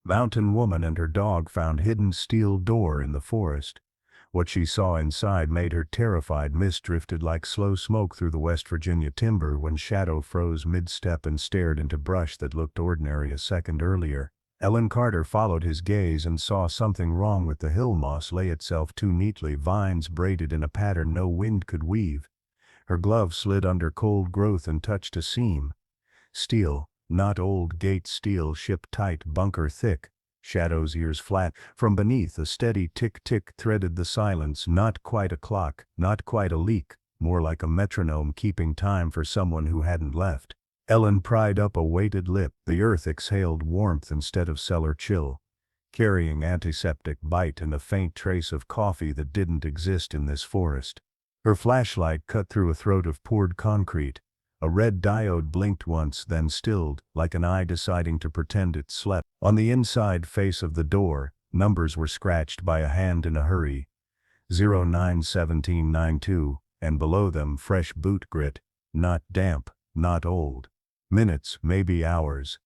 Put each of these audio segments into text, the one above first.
Mountain woman and her dog found hidden steel door in the forest. What she saw inside made her terrified. Mist drifted like slow smoke through the West Virginia timber when Shadow froze mid-step and stared into brush that looked ordinary a second earlier. Ellen Carter followed his gaze and saw something wrong with the hill. Moss lay itself too neatly, vines braided in a pattern no wind could weave. Her glove slid under cold growth and touched a seam. Steel, not old gate steel, ship tight, bunker thick. Shadow's ears flat. From beneath, a steady tick-tick threaded the silence. Not quite a clock, not quite a leak, more like a metronome keeping time for someone who hadn't left. Ellen pried up a weighted lip. The earth exhaled warmth instead of cellar chill, carrying antiseptic bite and a faint trace of coffee that didn't exist in this forest. Her flashlight cut through a throat of poured concrete. A red diode blinked once, then stilled, like an eye deciding to pretend it slept. On the inside face of the door, numbers were scratched by a hand in a hurry. 091792, and below them fresh boot grit, not damp, not old. Minutes, maybe hours.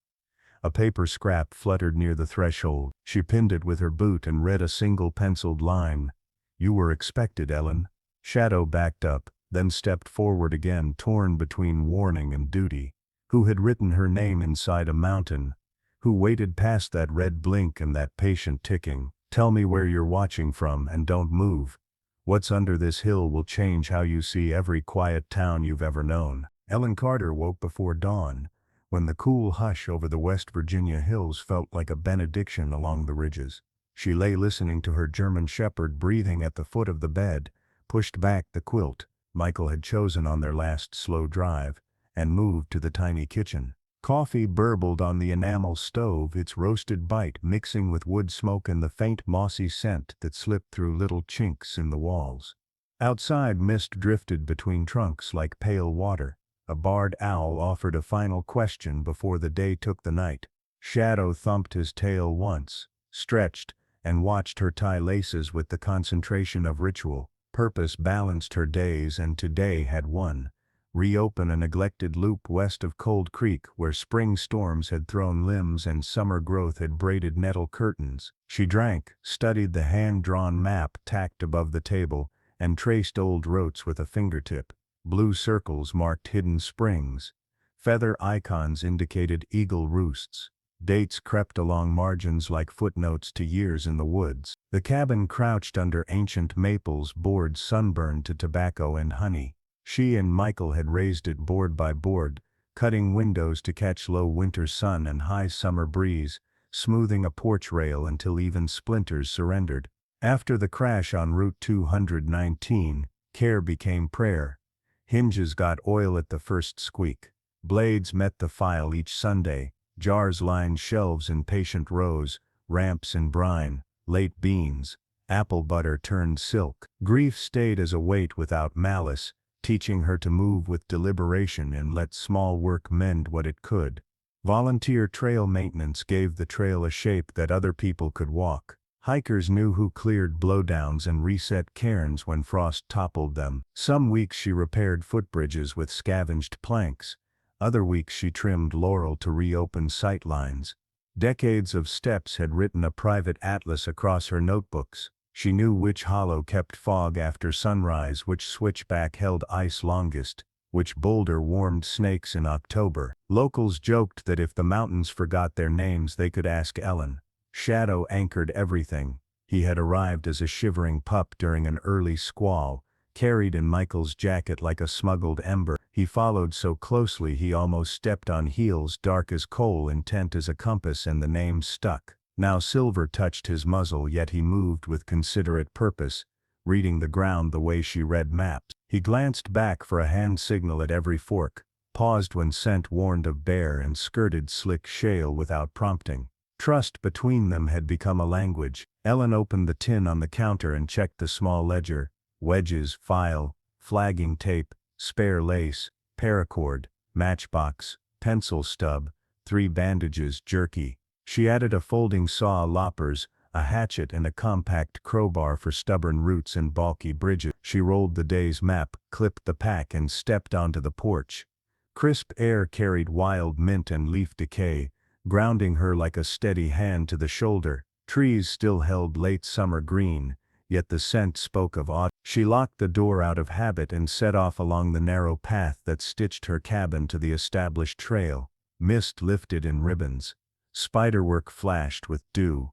A paper scrap fluttered near the threshold. She pinned it with her boot and read a single penciled line. "You were expected, Ellen." Shadow backed up, then stepped forward again, torn between warning and duty. Who had written her name inside a mountain? Who waited past that red blink and that patient ticking? "Tell me where you're watching from and don't move. What's under this hill will change how you see every quiet town you've ever known." Ellen Carter woke before dawn, when the cool hush over the West Virginia hills felt like a benediction along the ridges. She lay listening to her German shepherd breathing at the foot of the bed, pushed back the quilt Michael had chosen on their last slow drive, and moved to the tiny kitchen. Coffee burbled on the enamel stove, its roasted bite mixing with wood smoke and the faint mossy scent that slipped through little chinks in the walls. Outside, mist drifted between trunks like pale water. A barred owl offered a final question before the day took the night. Shadow thumped his tail once, stretched, and watched her tie laces with the concentration of ritual. Purpose balanced her days, and today had won. Reopen a neglected loop west of Cold Creek where spring storms had thrown limbs and summer growth had braided nettle curtains. She drank, studied the hand-drawn map tacked above the table, and traced old routes with a fingertip. Blue circles marked hidden springs. Feather icons indicated eagle roosts. Dates crept along margins like footnotes to years in the woods. The cabin crouched under ancient maples, boards sunburned to tobacco and honey. She and Michael had raised it board by board, cutting windows to catch low winter sun and high summer breeze, smoothing a porch rail until even splinters surrendered. After the crash on Route 219, care became prayer. Hinges got oil at the first squeak. Blades met the file each Sunday. Jars lined shelves in patient rows, ramps in brine, late beans, apple butter turned silk. Grief stayed as a weight without malice, teaching her to move with deliberation and let small work mend what it could. Volunteer trail maintenance gave the trail a shape that other people could walk. Hikers knew who cleared blowdowns and reset cairns when frost toppled them. Some weeks she repaired footbridges with scavenged planks. Other weeks she trimmed laurel to reopen sight lines. Decades of steps had written a private atlas across her notebooks. She knew which hollow kept fog after sunrise, which switchback held ice longest, which boulder warmed snakes in October. Locals joked that if the mountains forgot their names they could ask Ellen. Shadow anchored everything. He had arrived as a shivering pup during an early squall, carried in Michael's jacket like a smuggled ember. He followed so closely he almost stepped on heels, dark as coal, intent as a compass, and the name stuck. Now silver touched his muzzle, yet he moved with considerate purpose, reading the ground the way she read maps. He glanced back for a hand signal at every fork, paused when scent warned of bear, and skirted slick shale without prompting. Trust between them had become a language. Ellen opened the tin on the counter and checked the small ledger. Wedges, file, flagging tape, spare lace, paracord, matchbox, pencil stub, 3 bandages, jerky. She added a folding saw, loppers, a hatchet, and a compact crowbar for stubborn roots and bulky bridges. She rolled the day's map, clipped the pack, and stepped onto the porch. Crisp air carried wild mint and leaf decay, grounding her like a steady hand to the shoulder. Trees still held late summer green, yet the scent spoke of autumn. She locked the door out of habit and set off along the narrow path that stitched her cabin to the established trail. Mist lifted in ribbons. Spiderwork flashed with dew.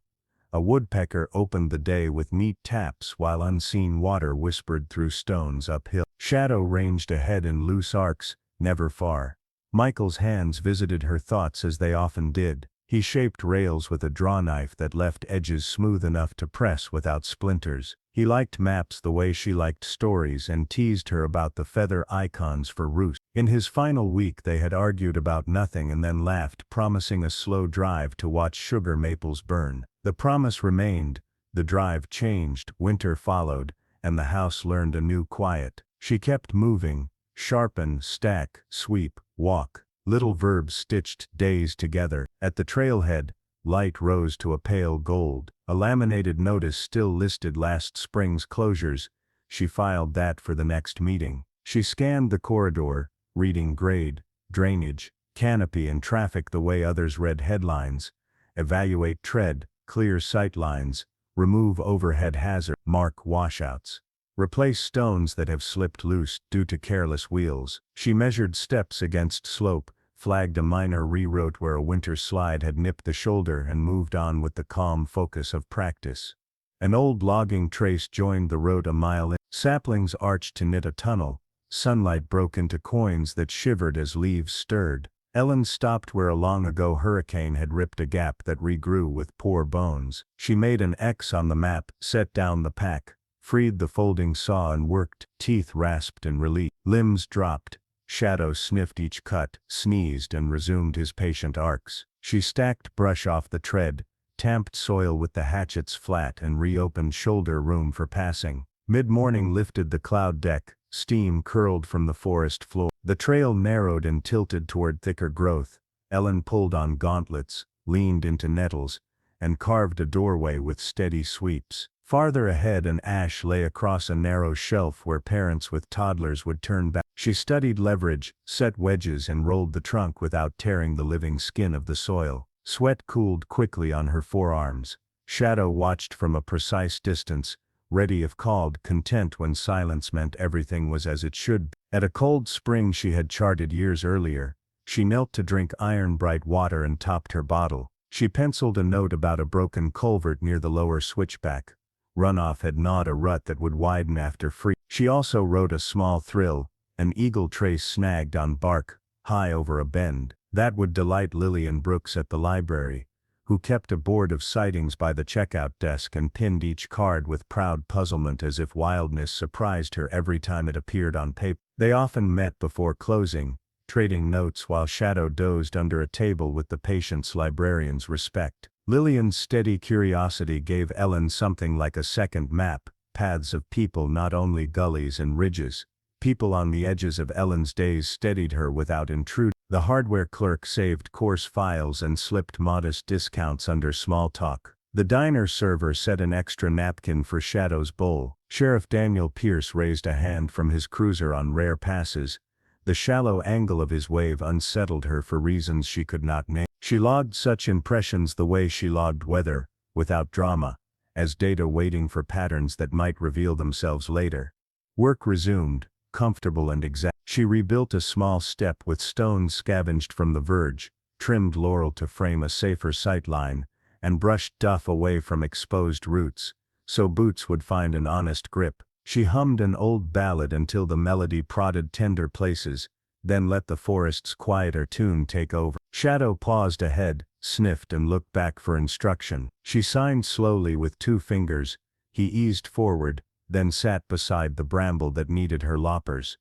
A woodpecker opened the day with neat taps while unseen water whispered through stones uphill. Shadow ranged ahead in loose arcs, never far. Michael's hands visited her thoughts as they often did. He shaped rails with a draw knife that left edges smooth enough to press without splinters. He liked maps the way she liked stories and teased her about the feather icons for roosts. In his final week they had argued about nothing and then laughed, promising a slow drive to watch sugar maples burn. The promise remained, the drive changed, winter followed, and the house learned a new quiet. She kept moving, sharpen, stack, sweep, walk. Little verbs stitched days together. At the trailhead, light rose to a pale gold. A laminated notice still listed last spring's closures. She filed that for the next meeting. She scanned the corridor, reading grade, drainage, canopy and traffic the way others read headlines. Evaluate tread, clear sight lines, remove overhead hazard, mark washouts. Replace stones that have slipped loose due to careless wheels. She measured steps against slope, flagged a minor reroute where a winter slide had nipped the shoulder and moved on with the calm focus of practice. An old logging trace joined the road a mile in. Saplings arched to knit a tunnel. Sunlight broke into coins that shivered as leaves stirred. Ellen stopped where a long-ago hurricane had ripped a gap that regrew with poor bones. She made an X on the map, set down the pack, freed the folding saw and worked. Teeth rasped in relief. Limbs dropped. Shadow sniffed each cut, sneezed and resumed his patient arcs. She stacked brush off the tread, tamped soil with the hatchet's flat and reopened shoulder room for passing. Mid-morning lifted the cloud deck, steam curled from the forest floor. The trail narrowed and tilted toward thicker growth. Ellen pulled on gauntlets, leaned into nettles, and carved a doorway with steady sweeps. Farther ahead an ash lay across a narrow shelf where parents with toddlers would turn back. She studied leverage, set wedges and rolled the trunk without tearing the living skin of the soil. Sweat cooled quickly on her forearms. Shadow watched from a precise distance, ready if called, content when silence meant everything was as it should be. At a cold spring she had charted years earlier, she knelt to drink iron-bright water and topped her bottle. She penciled a note about a broken culvert near the lower switchback. Runoff had gnawed a rut that would widen after freeze. She also wrote a small thrill, an eagle trace snagged on bark, high over a bend. That would delight Lillian Brooks at the library, who kept a board of sightings by the checkout desk and pinned each card with proud puzzlement as if wildness surprised her every time it appeared on paper. They often met before closing, trading notes while Shadow dozed under a table with the patient's librarian's respect. Lillian's steady curiosity gave Ellen something like a second map, paths of people, not only gullies and ridges. People on the edges of Ellen's days steadied her without intruding. The hardware clerk saved coarse files and slipped modest discounts under small talk. The diner server set an extra napkin for Shadow's bowl. Sheriff Daniel Pierce raised a hand from his cruiser on rare passes. The shallow angle of his wave unsettled her for reasons she could not name. She logged such impressions the way she logged weather, without drama, as data waiting for patterns that might reveal themselves later. Work resumed, comfortable and exact. She rebuilt a small step with stones scavenged from the verge, trimmed laurel to frame a safer sight line, and brushed duff away from exposed roots, so boots would find an honest grip. She hummed an old ballad until the melody prodded tender places, then let the forest's quieter tune take over. Shadow paused ahead, sniffed and looked back for instruction. She signed slowly with 2 fingers. He eased forward, then sat beside the bramble that needed her loppers.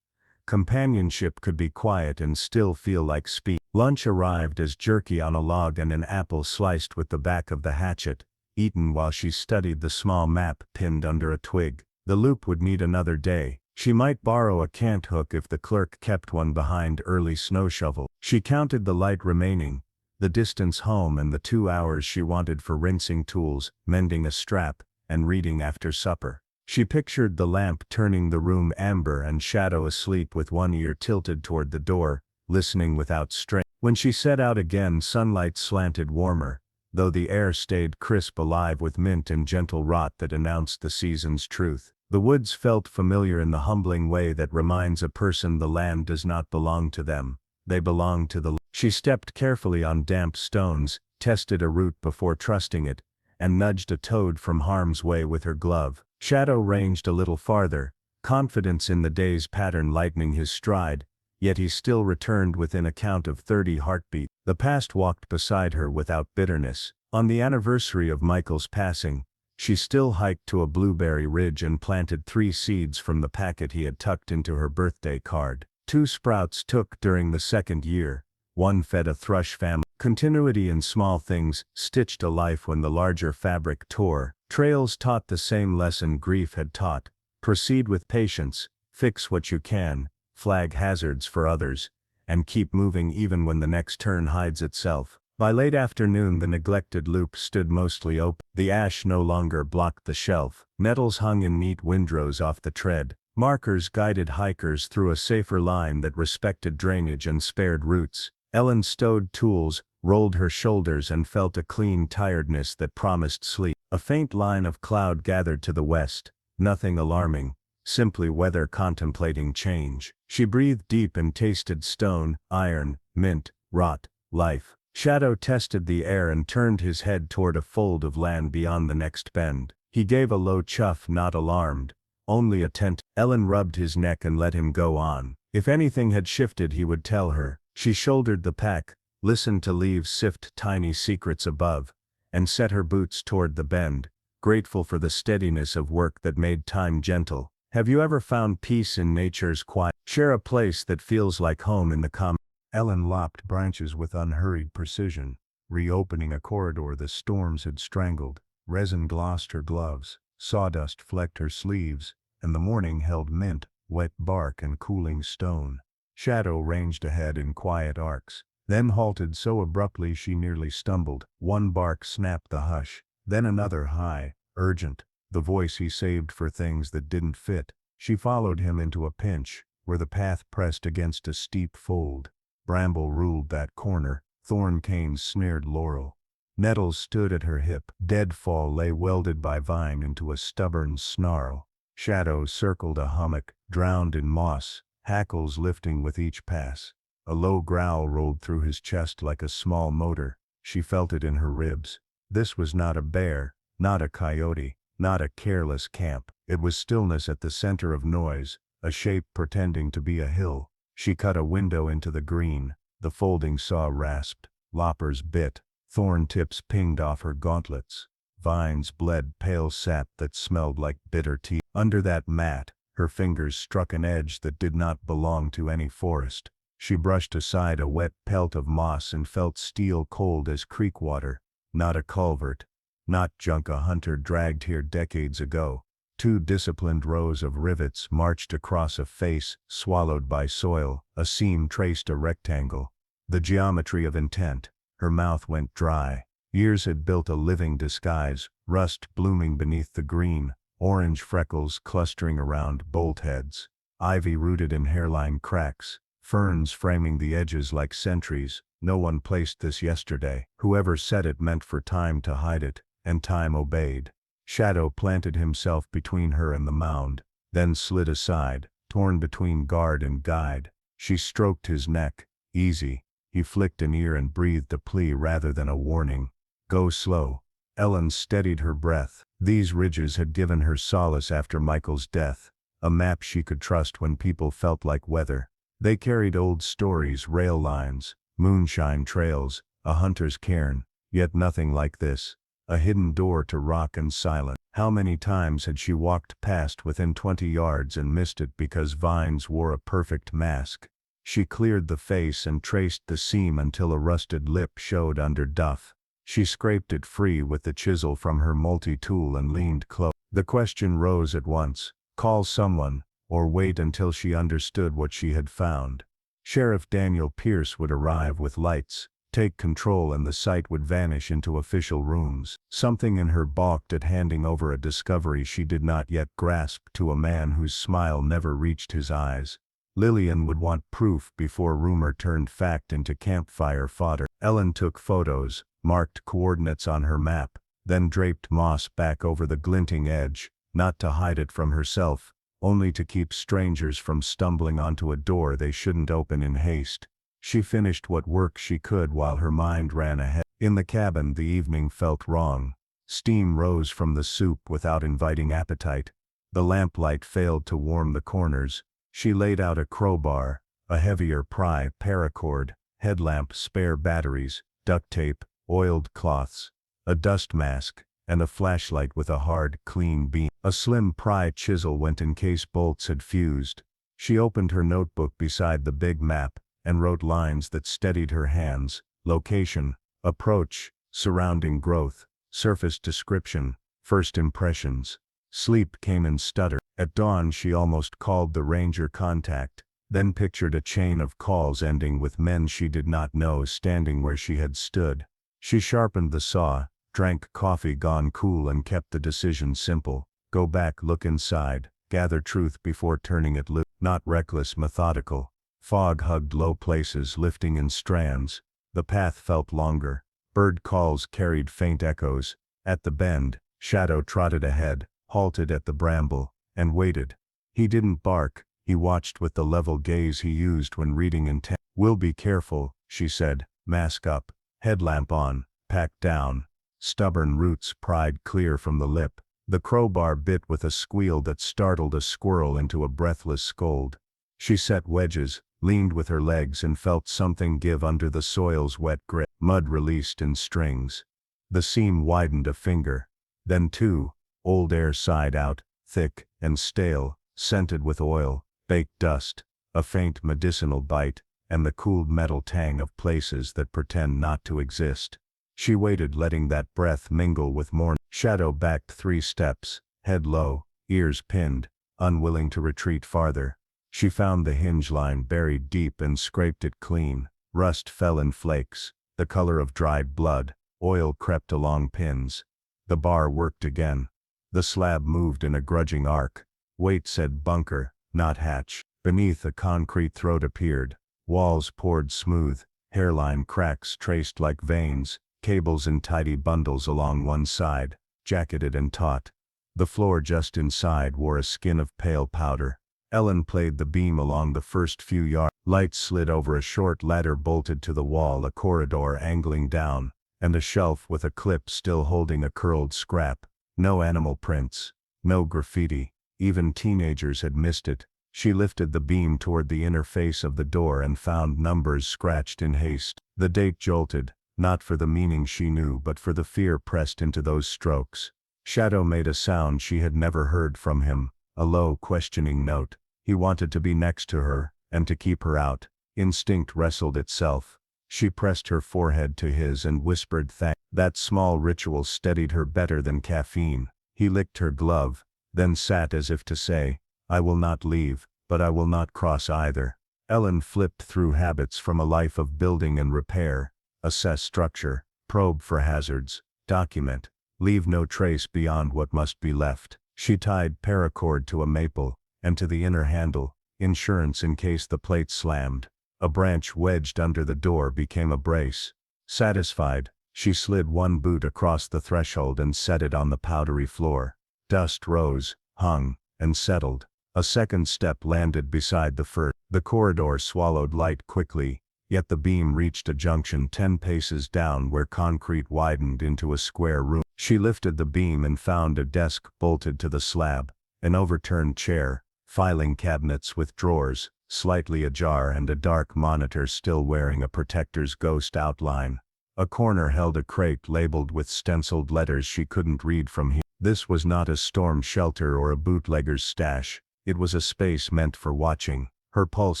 Companionship could be quiet and still feel like speech. Lunch arrived as jerky on a log and an apple sliced with the back of the hatchet, eaten while she studied the small map pinned under a twig. The loop would need another day. She might borrow a cant hook if the clerk kept one behind early snow shovel. She counted the light remaining, the distance home and the 2 hours she wanted for rinsing tools, mending a strap, and reading after supper. She pictured the lamp turning the room amber and Shadow asleep with one ear tilted toward the door, listening without strain. When she set out again, sunlight slanted warmer, though the air stayed crisp, alive with mint and gentle rot that announced the season's truth. The woods felt familiar in the humbling way that reminds a person the land does not belong to them, they belong to the. She stepped carefully on damp stones, tested a root before trusting it, and nudged a toad from harm's way with her glove. Shadow ranged a little farther, confidence in the day's pattern lightening his stride, yet he still returned within a count of 30 heartbeats. The past walked beside her without bitterness. On the anniversary of Michael's passing, she still hiked to a blueberry ridge and planted 3 seeds from the packet he had tucked into her birthday card. 2 sprouts took during the 2nd year, 1 fed a thrush family. Continuity in small things stitched a life when the larger fabric tore. Trails taught the same lesson grief had taught: proceed with patience, fix what you can, flag hazards for others, and keep moving even when the next turn hides itself. By late afternoon the neglected loop stood mostly open. The ash no longer blocked the shelf. Nettles hung in neat windrows off the tread. Markers guided hikers through a safer line that respected drainage and spared roots. Ellen stowed tools, rolled her shoulders, and felt a clean tiredness that promised sleep. A faint line of cloud gathered to the west, nothing alarming, simply weather contemplating change. She breathed deep and tasted stone, iron, mint, rot, life. Shadow tested the air and turned his head toward a fold of land beyond the next bend. He gave a low chuff, not alarmed, only attentive. Ellen rubbed his neck and let him go on. If anything had shifted he would tell her. She shouldered the pack, listened to leaves sift tiny secrets above, and set her boots toward the bend, grateful for the steadiness of work that made time gentle. Have you ever found peace in nature's quiet? Share a place that feels like home in the common. Ellen lopped branches with unhurried precision, reopening a corridor the storms had strangled. Resin glossed her gloves, sawdust flecked her sleeves, and the morning held mint, wet bark, and cooling stone. Shadow ranged ahead in quiet arcs, then halted so abruptly she nearly stumbled. One bark snapped the hush, then another, high, urgent, the voice he saved for things that didn't fit. She followed him into a pinch, where the path pressed against a steep fold. Bramble ruled that corner, thorn canes snared laurel. Nettles stood at her hip, deadfall lay welded by vine into a stubborn snarl. Shadow circled a hummock, drowned in moss, hackles lifting with each pass. A low growl rolled through his chest like a small motor. She felt it in her ribs. This was not a bear, not a coyote, not a careless camp. It was stillness at the center of noise, a shape pretending to be a hill. She cut a window into the green. The folding saw rasped, loppers bit, thorn tips pinged off her gauntlets. Vines bled pale sap that smelled like bitter tea. Under that mat, her fingers struck an edge that did not belong to any forest. She brushed aside a wet pelt of moss and felt steel cold as creek water. Not a culvert, not junk a hunter dragged here decades ago. 2 disciplined rows of rivets marched across a face swallowed by soil. A seam traced a rectangle. The geometry of intent. Her mouth went dry. Years had built a living disguise, rust blooming beneath the green, orange freckles clustering around bolt heads, ivy rooted in hairline cracks, ferns framing the edges like sentries. No one placed this yesterday. Whoever said it meant for time to hide it, and time obeyed. Shadow planted himself between her and the mound, then slid aside, torn between guard and guide. She stroked his neck. Easy. He flicked an ear and breathed a plea rather than a warning. Go slow. Ellen steadied her breath. These ridges had given her solace after Michael's death, a map she could trust when people felt like weather. They carried old stories, rail lines, moonshine trails, a hunter's cairn, yet nothing like this. A hidden door to rock and silence. How many times had she walked past within 20 yards and missed it because vines wore a perfect mask? She cleared the face and traced the seam until a rusted lip showed under duff. She scraped it free with the chisel from her multi-tool and leaned close. The question rose at once: call someone, or wait until she understood what she had found. Sheriff Daniel Pierce would arrive with lights, take control, and the site would vanish into official rooms. Something in her balked at handing over a discovery she did not yet grasp to a man whose smile never reached his eyes. Lillian would want proof before rumor turned fact into campfire fodder. Ellen took photos, marked coordinates on her map, then draped moss back over the glinting edge, not to hide it from herself, only to keep strangers from stumbling onto a door they shouldn't open in haste. She finished what work she could while her mind ran ahead. In the cabin the evening felt wrong. Steam rose from the soup without inviting appetite. The lamplight failed to warm the corners. She laid out a crowbar, a heavier pry paracord, headlamp spare batteries, duct tape, oiled cloths, a dust mask, and a flashlight with a hard, clean beam. A slim pry chisel went in case bolts had fused. She opened her notebook beside the big map and wrote lines that steadied her hands: location, approach, surrounding growth, surface description, first impressions. Sleep came in stutter. At dawn she almost called the ranger contact, then pictured a chain of calls ending with men she did not know standing where she had stood. She sharpened the saw, drank coffee gone cool, and kept the decision simple: go back, look inside, gather truth before turning it loose. Not reckless, methodical. Fog hugged low places, lifting in strands. The path felt longer. Bird calls carried faint echoes. At the bend, Shadow trotted ahead, halted at the bramble, and waited. He didn't bark, he watched with the level gaze he used when reading intent. "We'll be careful," she said, mask up, headlamp on, pack down. Stubborn roots pried clear from the lip. The crowbar bit with a squeal that startled a squirrel into a breathless scold. She set wedges, leaned with her legs, and felt something give under the soil's wet grip. Mud released in strings. The seam widened a finger. Then two. Old air sighed out, thick and stale, scented with oil, baked dust, a faint medicinal bite, and the cooled metal tang of places that pretend not to exist. She waited, letting that breath mingle with morning. Shadow backed 3 steps, head low, ears pinned, unwilling to retreat farther. She found the hinge line buried deep and scraped it clean. Rust fell in flakes, the color of dried blood. Oil crept along pins. The bar worked again. The slab moved in a grudging arc. Weight said bunker, not hatch. Beneath, a concrete throat appeared. Walls poured smooth, hairline cracks traced like veins, cables in tidy bundles along one side, jacketed and taut. The floor just inside wore a skin of pale powder. Ellen played the beam along the first few yards. Lights slid over a short ladder bolted to the wall, a corridor angling down, and a shelf with a clip still holding a curled scrap. No animal prints, no graffiti. Even teenagers had missed it. She lifted the beam toward the inner face of the door and found numbers scratched in haste. The date jolted, not for the meaning she knew but for the fear pressed into those strokes. Shadow made a sound she had never heard from him, a low, questioning note. He wanted to be next to her, and to keep her out. Instinct wrestled itself. She pressed her forehead to his and whispered thanks. That small ritual steadied her better than caffeine. He licked her glove, then sat as if to say, "I will not leave, but I will not cross either." Ellen flipped through habits from a life of building and repair. Assess structure, probe for hazards, document, leave no trace beyond what must be left. She tied paracord to a maple, and to the inner handle, insurance in case the plate slammed. A branch wedged under the door became a brace. Satisfied, she slid one boot across the threshold and set it on the powdery floor. Dust rose, hung, and settled. A second step landed beside the first. The corridor swallowed light quickly, yet the beam reached a junction 10 paces down where concrete widened into a square room. She lifted the beam and found a desk bolted to the slab, an overturned chair, filing cabinets with drawers, slightly ajar, and a dark monitor still wearing a protector's ghost outline. A corner held a crate labeled with stenciled letters she couldn't read from here. This was not a storm shelter or a bootlegger's stash. It was a space meant for watching. Her pulse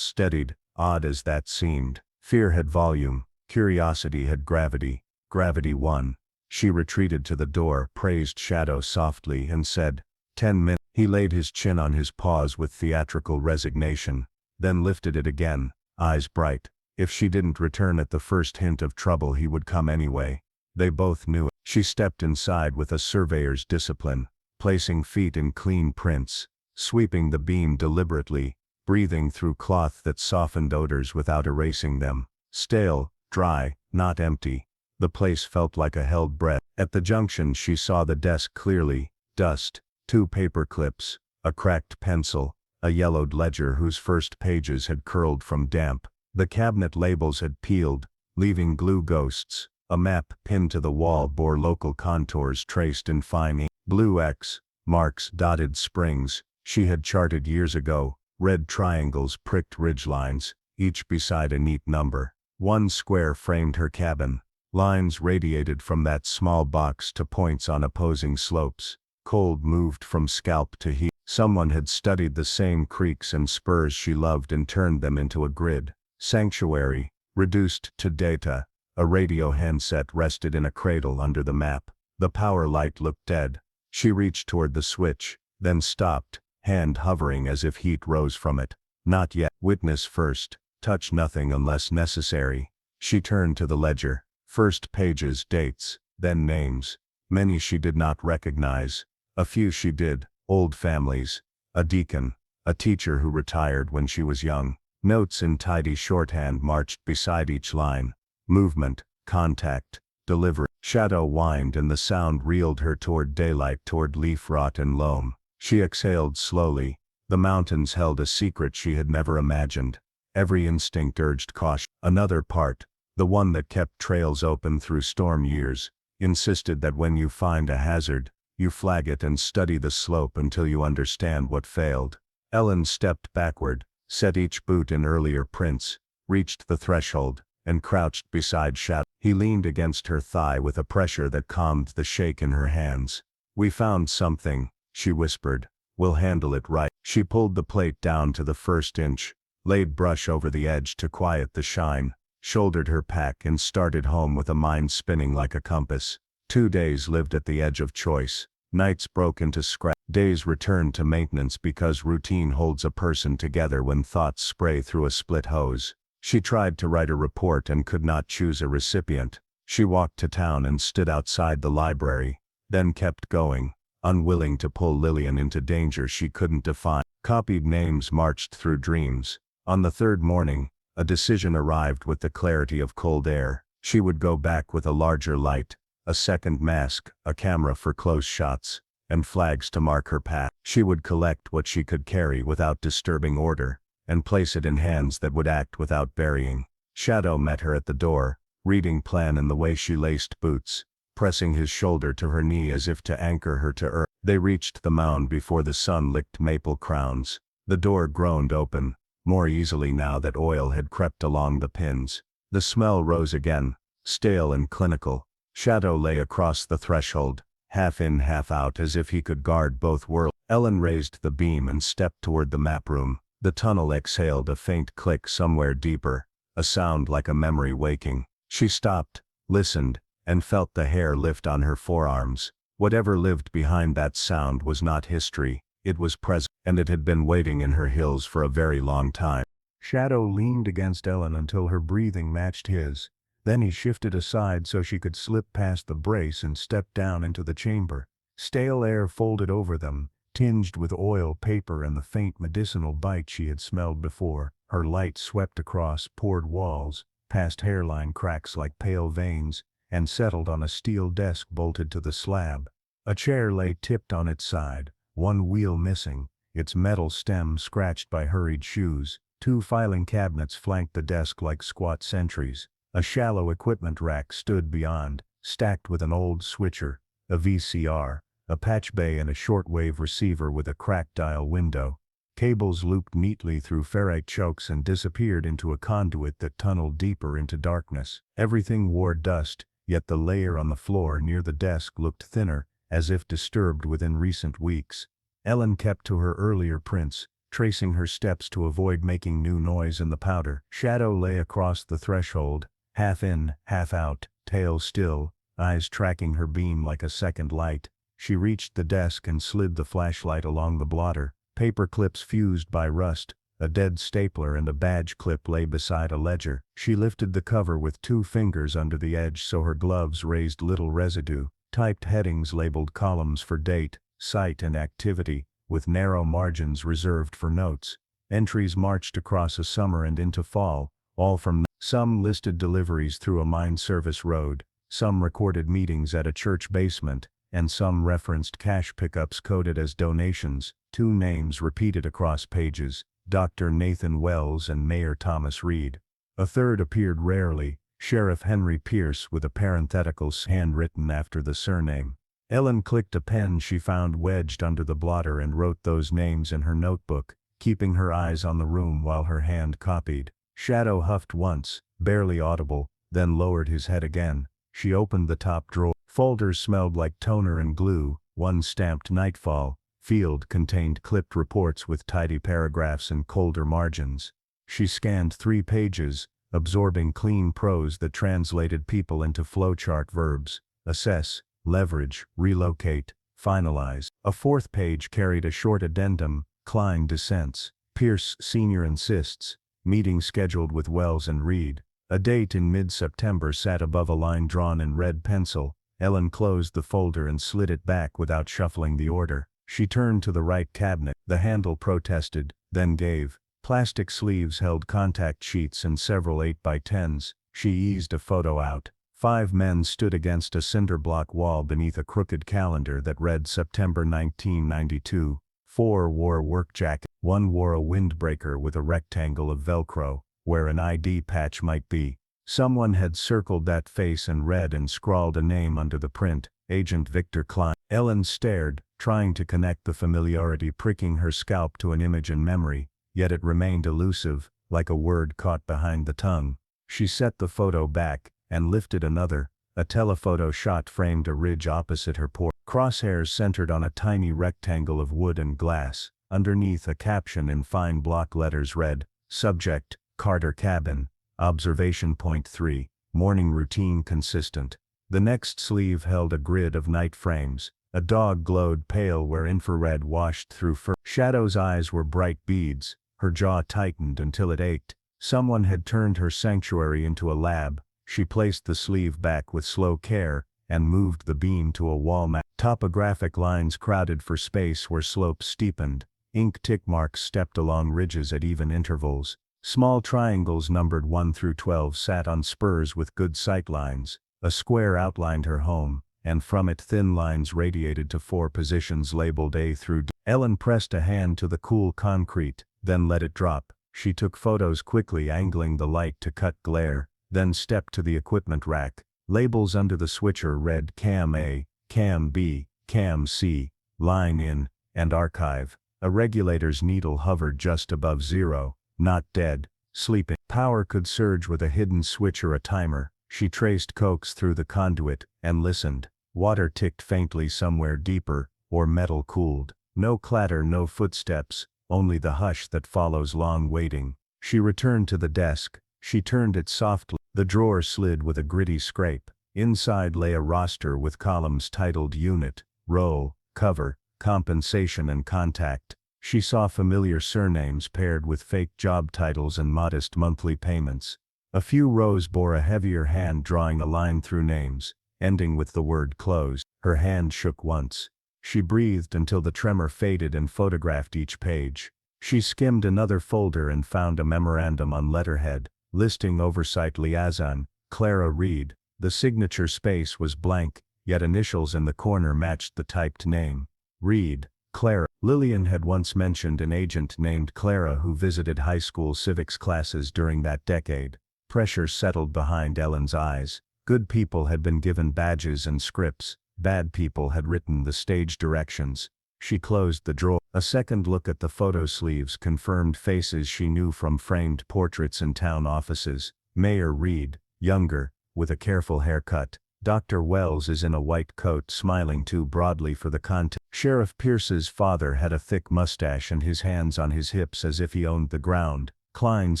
steadied, odd as that seemed. Fear had volume, curiosity had gravity. Gravity won. She retreated to the door, praised Shadow softly, and said, 10 minutes. He laid his chin on his paws with theatrical resignation, then lifted it again, eyes bright. If she didn't return at the first hint of trouble, he would come anyway. They both knew it. She stepped inside with a surveyor's discipline, placing feet in clean prints, sweeping the beam deliberately, breathing through cloth that softened odors without erasing them. Stale, dry, not empty. The place felt like a held breath. At the junction she saw the desk clearly: dust, 2 paper clips, a cracked pencil, a yellowed ledger whose first pages had curled from damp. The cabinet labels had peeled, leaving glue ghosts. A map pinned to the wall bore local contours traced in fine ink. Blue X marks dotted springs she had charted years ago, red triangles pricked ridgelines, each beside a neat number. One square framed her cabin. Lines radiated from that small box to points on opposing slopes. Cold moved from scalp to heat. Someone had studied the same creaks and spurs she loved and turned them into a grid. Sanctuary, reduced to data. A radio handset rested in a cradle under the map. The power light looked dead. She reached toward the switch, then stopped, hand hovering as if heat rose from it. Not yet. Witness first. Touch nothing unless necessary. She turned to the ledger. First pages, dates, then names. Many she did not recognize. A few she did. Old families. A deacon. A teacher who retired when she was young. Notes in tidy shorthand marched beside each line. Movement, contact, delivery. Shadow whined and the sound reeled her toward daylight, toward leaf rot and loam. She exhaled slowly. The mountains held a secret she had never imagined. Every instinct urged caution. Another part, the one that kept trails open through storm years, insisted that when you find a hazard, you flag it and study the slope until you understand what failed. Ellen stepped backward, set each boot in earlier prints, reached the threshold, and crouched beside Shadow. He leaned against her thigh with a pressure that calmed the shake in her hands. "We found something," she whispered. "We'll handle it right." She pulled the plate down to the first inch, laid brush over the edge to quiet the shine, shouldered her pack and started home with a mind spinning like a compass. 2 days lived at the edge of choice. Nights broke into scrap. Days returned to maintenance because routine holds a person together when thoughts spray through a split hose. She tried to write a report and could not choose a recipient. She walked to town and stood outside the library, then kept going, unwilling to pull Lillian into danger she couldn't define. Copied names marched through dreams. On the 3rd morning, a decision arrived with the clarity of cold air. She would go back with a larger light, a second mask, a camera for close shots, and flags to mark her path. She would collect what she could carry without disturbing order, and place it in hands that would act without burying. Shadow met her at the door, reading plan in the way she laced boots, pressing his shoulder to her knee as if to anchor her to earth. They reached the mound before the sun licked maple crowns. The door groaned open, more easily now that oil had crept along the pins. The smell rose again, stale and clinical. Shadow lay across the threshold, half in half out as if he could guard both worlds. Ellen raised the beam and stepped toward the map room. The tunnel exhaled a faint click somewhere deeper, a sound like a memory waking. She stopped, listened, and felt the hair lift on her forearms. Whatever lived behind that sound was not history, it was present, and it had been waiting in her hills for a very long time. Shadow leaned against Ellen until her breathing matched his. Then he shifted aside so she could slip past the brace and step down into the chamber. Stale air folded over them, tinged with oil, paper, and the faint medicinal bite she had smelled before. Her light swept across poured walls, past hairline cracks like pale veins, and settled on a steel desk bolted to the slab. A chair lay tipped on its side, one wheel missing, its metal stem scratched by hurried shoes. 2 filing cabinets flanked the desk like squat sentries. A shallow equipment rack stood beyond, stacked with an old switcher, a VCR, a patch bay and a shortwave receiver with a cracked dial window. Cables looped neatly through ferrite chokes and disappeared into a conduit that tunneled deeper into darkness. Everything wore dust, yet the layer on the floor near the desk looked thinner, as if disturbed within recent weeks. Ellen kept to her earlier prints, tracing her steps to avoid making new noise in the powder. Shadow lay across the threshold, half in, half out, tail still, eyes tracking her beam like a second light. She reached the desk and slid the flashlight along the blotter. Paper clips fused by rust, a dead stapler and a badge clip lay beside a ledger. She lifted the cover with 2 fingers under the edge so her gloves raised little residue. Typed headings labeled columns for date, site and activity, with narrow margins reserved for notes. Entries marched across a summer and into fall, all from some listed deliveries through a mine service road, some recorded meetings at a church basement, and some referenced cash pickups coded as donations. 2 names repeated across pages, Dr. Nathan Wells and Mayor Thomas Reed. A third appeared rarely, Sheriff Henry Pierce with a parenthetical handwritten after the surname. Ellen clicked a pen she found wedged under the blotter and wrote those names in her notebook, keeping her eyes on the room while her hand copied. Shadow huffed once, barely audible, then lowered his head again. She opened the top drawer. Folders smelled like toner and glue, one stamped Nightfall. Field contained clipped reports with tidy paragraphs and colder margins. She scanned 3 pages, absorbing clean prose that translated people into flowchart verbs: assess, leverage, relocate, finalize. A 4th page carried a short addendum: Klein dissents. Pierce Sr. insists. Meeting scheduled with Wells and Reed. A date in mid-September sat above a line drawn in red pencil. Ellen closed the folder and slid it back without shuffling the order. She turned to the right cabinet. The handle protested, then gave. Plastic sleeves held contact sheets and several 8x10s. She eased a photo out. 5 men stood against a cinder block wall beneath a crooked calendar that read September 1992. 4 wore work jackets. 1 wore a windbreaker with a rectangle of Velcro, where an ID patch might be. Someone had circled that face and read and scrawled a name under the print: Agent Victor Klein. Ellen stared, trying to connect the familiarity pricking her scalp to an image in memory, yet it remained elusive, like a word caught behind the tongue. She set the photo back, and lifted another. A telephoto shot framed a ridge opposite her port. Crosshairs centered on a tiny rectangle of wood and glass. Underneath, a caption in fine block letters read: Subject, Carter Cabin. Observation Point 3. Morning routine consistent. The next sleeve held a grid of night frames. A dog glowed pale where infrared washed through fur. Shadow's eyes were bright beads. Her jaw tightened until it ached. Someone had turned her sanctuary into a lab. She placed the sleeve back with slow care, and moved the beam to a wall map. Topographic lines crowded for space where slopes steepened. Ink tick marks stepped along ridges at even intervals. Small triangles numbered 1 through 12 sat on spurs with good sight lines. A square outlined her home, and from it thin lines radiated to 4 positions labeled A through D. Ellen pressed a hand to the cool concrete, then let it drop. She took photos quickly, angling the light to cut glare, then stepped to the equipment rack. Labels under the switcher read Cam A, Cam B, Cam C, Line In, and Archive. A regulator's needle hovered just above 0. Not dead, sleeping. Power could surge with a hidden switch or a timer. She traced coax through the conduit, and listened. Water ticked faintly somewhere deeper, or metal cooled. No clatter, no footsteps, only the hush that follows long waiting. She returned to the desk. She turned it softly. The drawer slid with a gritty scrape. Inside lay a roster with columns titled Unit, Role, Cover, Compensation and Contact. She saw familiar surnames paired with fake job titles and modest monthly payments. A few rows bore a heavier hand drawing a line through names, ending with the word close. Her hand shook once. She breathed until the tremor faded and photographed each page. She skimmed another folder and found a memorandum on letterhead, listing Oversight Liaison, Clara Reed. The signature space was blank, yet initials in the corner matched the typed name. Reed, Clara. Lillian had once mentioned an agent named Clara who visited high school civics classes during that decade. Pressure settled behind Ellen's eyes. Good people had been given badges and scripts. Bad people had written the stage directions. She closed the drawer. A second look at the photo sleeves confirmed faces she knew from framed portraits in town offices. Mayor Reed, younger, with a careful haircut. Dr. Wells is in a white coat, smiling too broadly for the context. Sheriff Pierce's father had a thick mustache and his hands on his hips as if he owned the ground. Klein's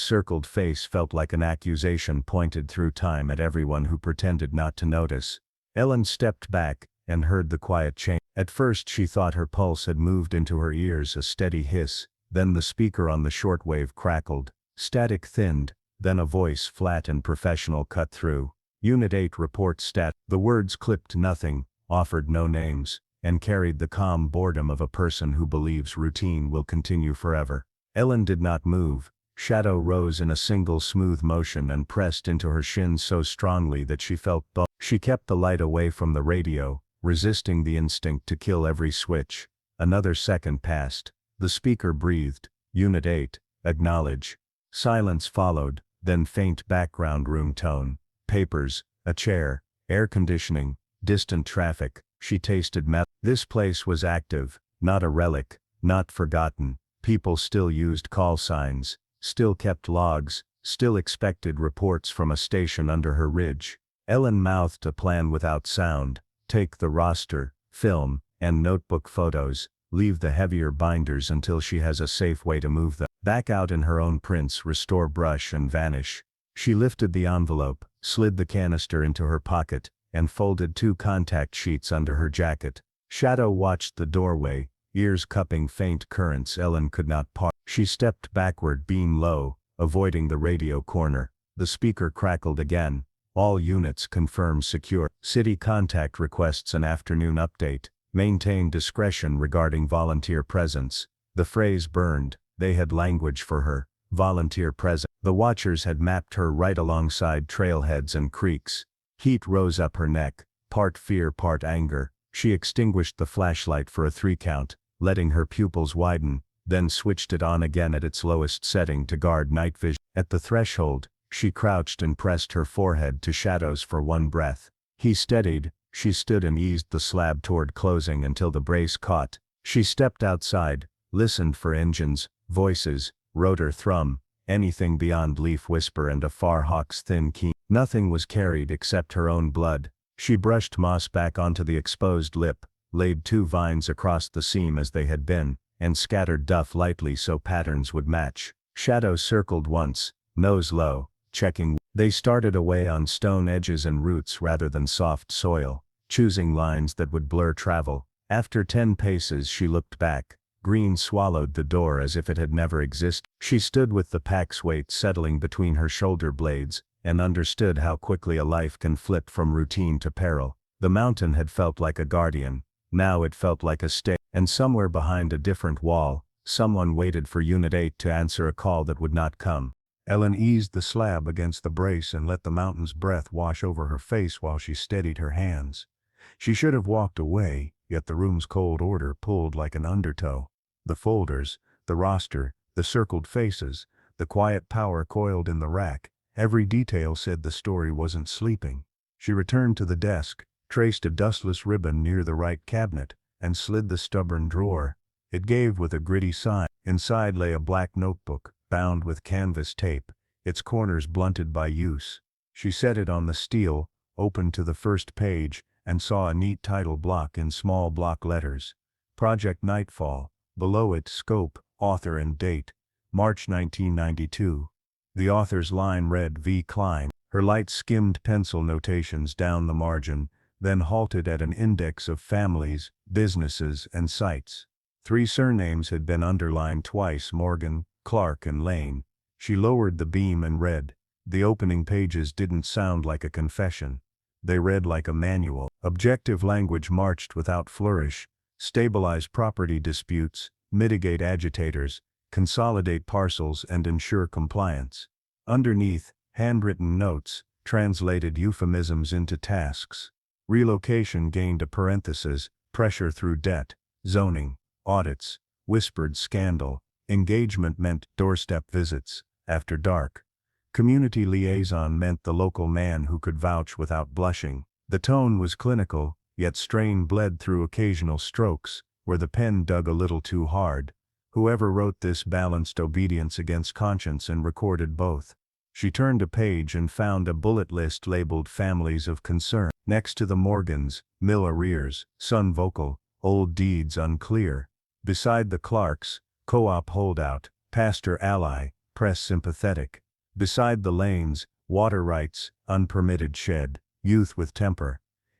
circled face felt like an accusation pointed through time at everyone who pretended not to notice. Ellen stepped back, and heard the quiet change. At first she thought her pulse had moved into her ears, a steady hiss, then the speaker on the shortwave crackled. Static thinned, then a voice flat and professional cut through. Unit 8 report stat. The words clipped nothing, offered no names, and carried the calm boredom of a person who believes routine will continue forever. Ellen did not move. Shadow rose in a single smooth motion and pressed into her shins so strongly that she felt bone. She kept the light away from the radio, resisting the instinct to kill every switch. Another second passed. The speaker breathed. Unit 8, acknowledge. Silence followed, then faint background room tone. Papers, a chair, air conditioning, distant traffic. She tasted metal. This place was active, not a relic, not forgotten. People still used call signs, still kept logs, still expected reports from a station under her ridge. Ellen mouthed a plan without sound. Take the roster, film, and notebook photos, leave the heavier binders until she has a safe way to move them. Back out in her own prints, restore brush and vanish. She lifted the envelope, slid the canister into her pocket, and folded 2 contact sheets under her jacket. Shadow watched the doorway, ears cupping faint currents Ellen could not part. She stepped backward, beam low, avoiding the radio corner. The speaker crackled again. All units confirm secure. City contact requests an afternoon update. Maintain discretion regarding volunteer presence. The phrase burned. They had language for her. Volunteer present. The watchers had mapped her right alongside trailheads and creeks. Heat rose up her neck, part fear, part anger. She extinguished the flashlight for a 3 count, letting her pupils widen, then switched it on again at its lowest setting to guard night vision. At the threshold, she crouched and pressed her forehead to Shadow's for one breath. He steadied. She stood and eased the slab toward closing until the brace caught. She stepped outside, listened for engines, voices, rotor thrum, anything beyond leaf whisper and a far hawk's thin keen. Nothing was carried except her own blood. She brushed moss back onto the exposed lip, laid 2 vines across the seam as they had been, and scattered duff lightly so patterns would match. Shadow circled once, nose low, checking. They started away on stone edges and roots rather than soft soil, choosing lines that would blur travel. After 10 paces she looked back. Green swallowed the door as if it had never existed. She stood with the pack's weight settling between her shoulder blades, and understood how quickly a life can flip from routine to peril. The mountain had felt like a guardian. Now it felt like a stay. And somewhere behind a different wall, someone waited for Unit 8 to answer a call that would not come. Ellen eased the slab against the brace and let the mountain's breath wash over her face while she steadied her hands. She should have walked away, yet the room's cold order pulled like an undertow. The folders, the roster, the circled faces, the quiet power coiled in the rack, every detail said the story wasn't sleeping. She returned to the desk, traced a dustless ribbon near the right cabinet, and slid the stubborn drawer. It gave with a gritty sigh. Inside lay a black notebook, bound with canvas tape, its corners blunted by use. She set it on the steel, opened to the first page, and saw a neat title block in small block letters. Project Nightfall. Below it, scope, author and date, March 1992. The author's line read V. Klein. Her light skimmed pencil notations down the margin, then halted at an index of families, businesses, and sites. 3 surnames had been underlined twice: Morgan, Clark, and Lane. She lowered the beam and read. The opening pages didn't sound like a confession. They read like a manual. Objective language marched without flourish. Stabilize property disputes, mitigate agitators, consolidate parcels and ensure compliance. Underneath, handwritten notes, translated euphemisms into tasks. Relocation gained a parenthesis, pressure through debt, zoning, audits, whispered scandal, engagement meant doorstep visits, after dark. Community liaison meant the local man who could vouch without blushing. The tone was clinical, yet strain bled through occasional strokes, where the pen dug a little too hard. Whoever wrote this balanced obedience against conscience and recorded both. She turned a page and found a bullet list labeled Families of Concern. Next to the Morgans, mill arrears, son vocal, old deeds unclear. Beside the Clarks, co-op holdout, pastor ally, press sympathetic. Beside the Lanes, water rights, unpermitted shed, youth with temper.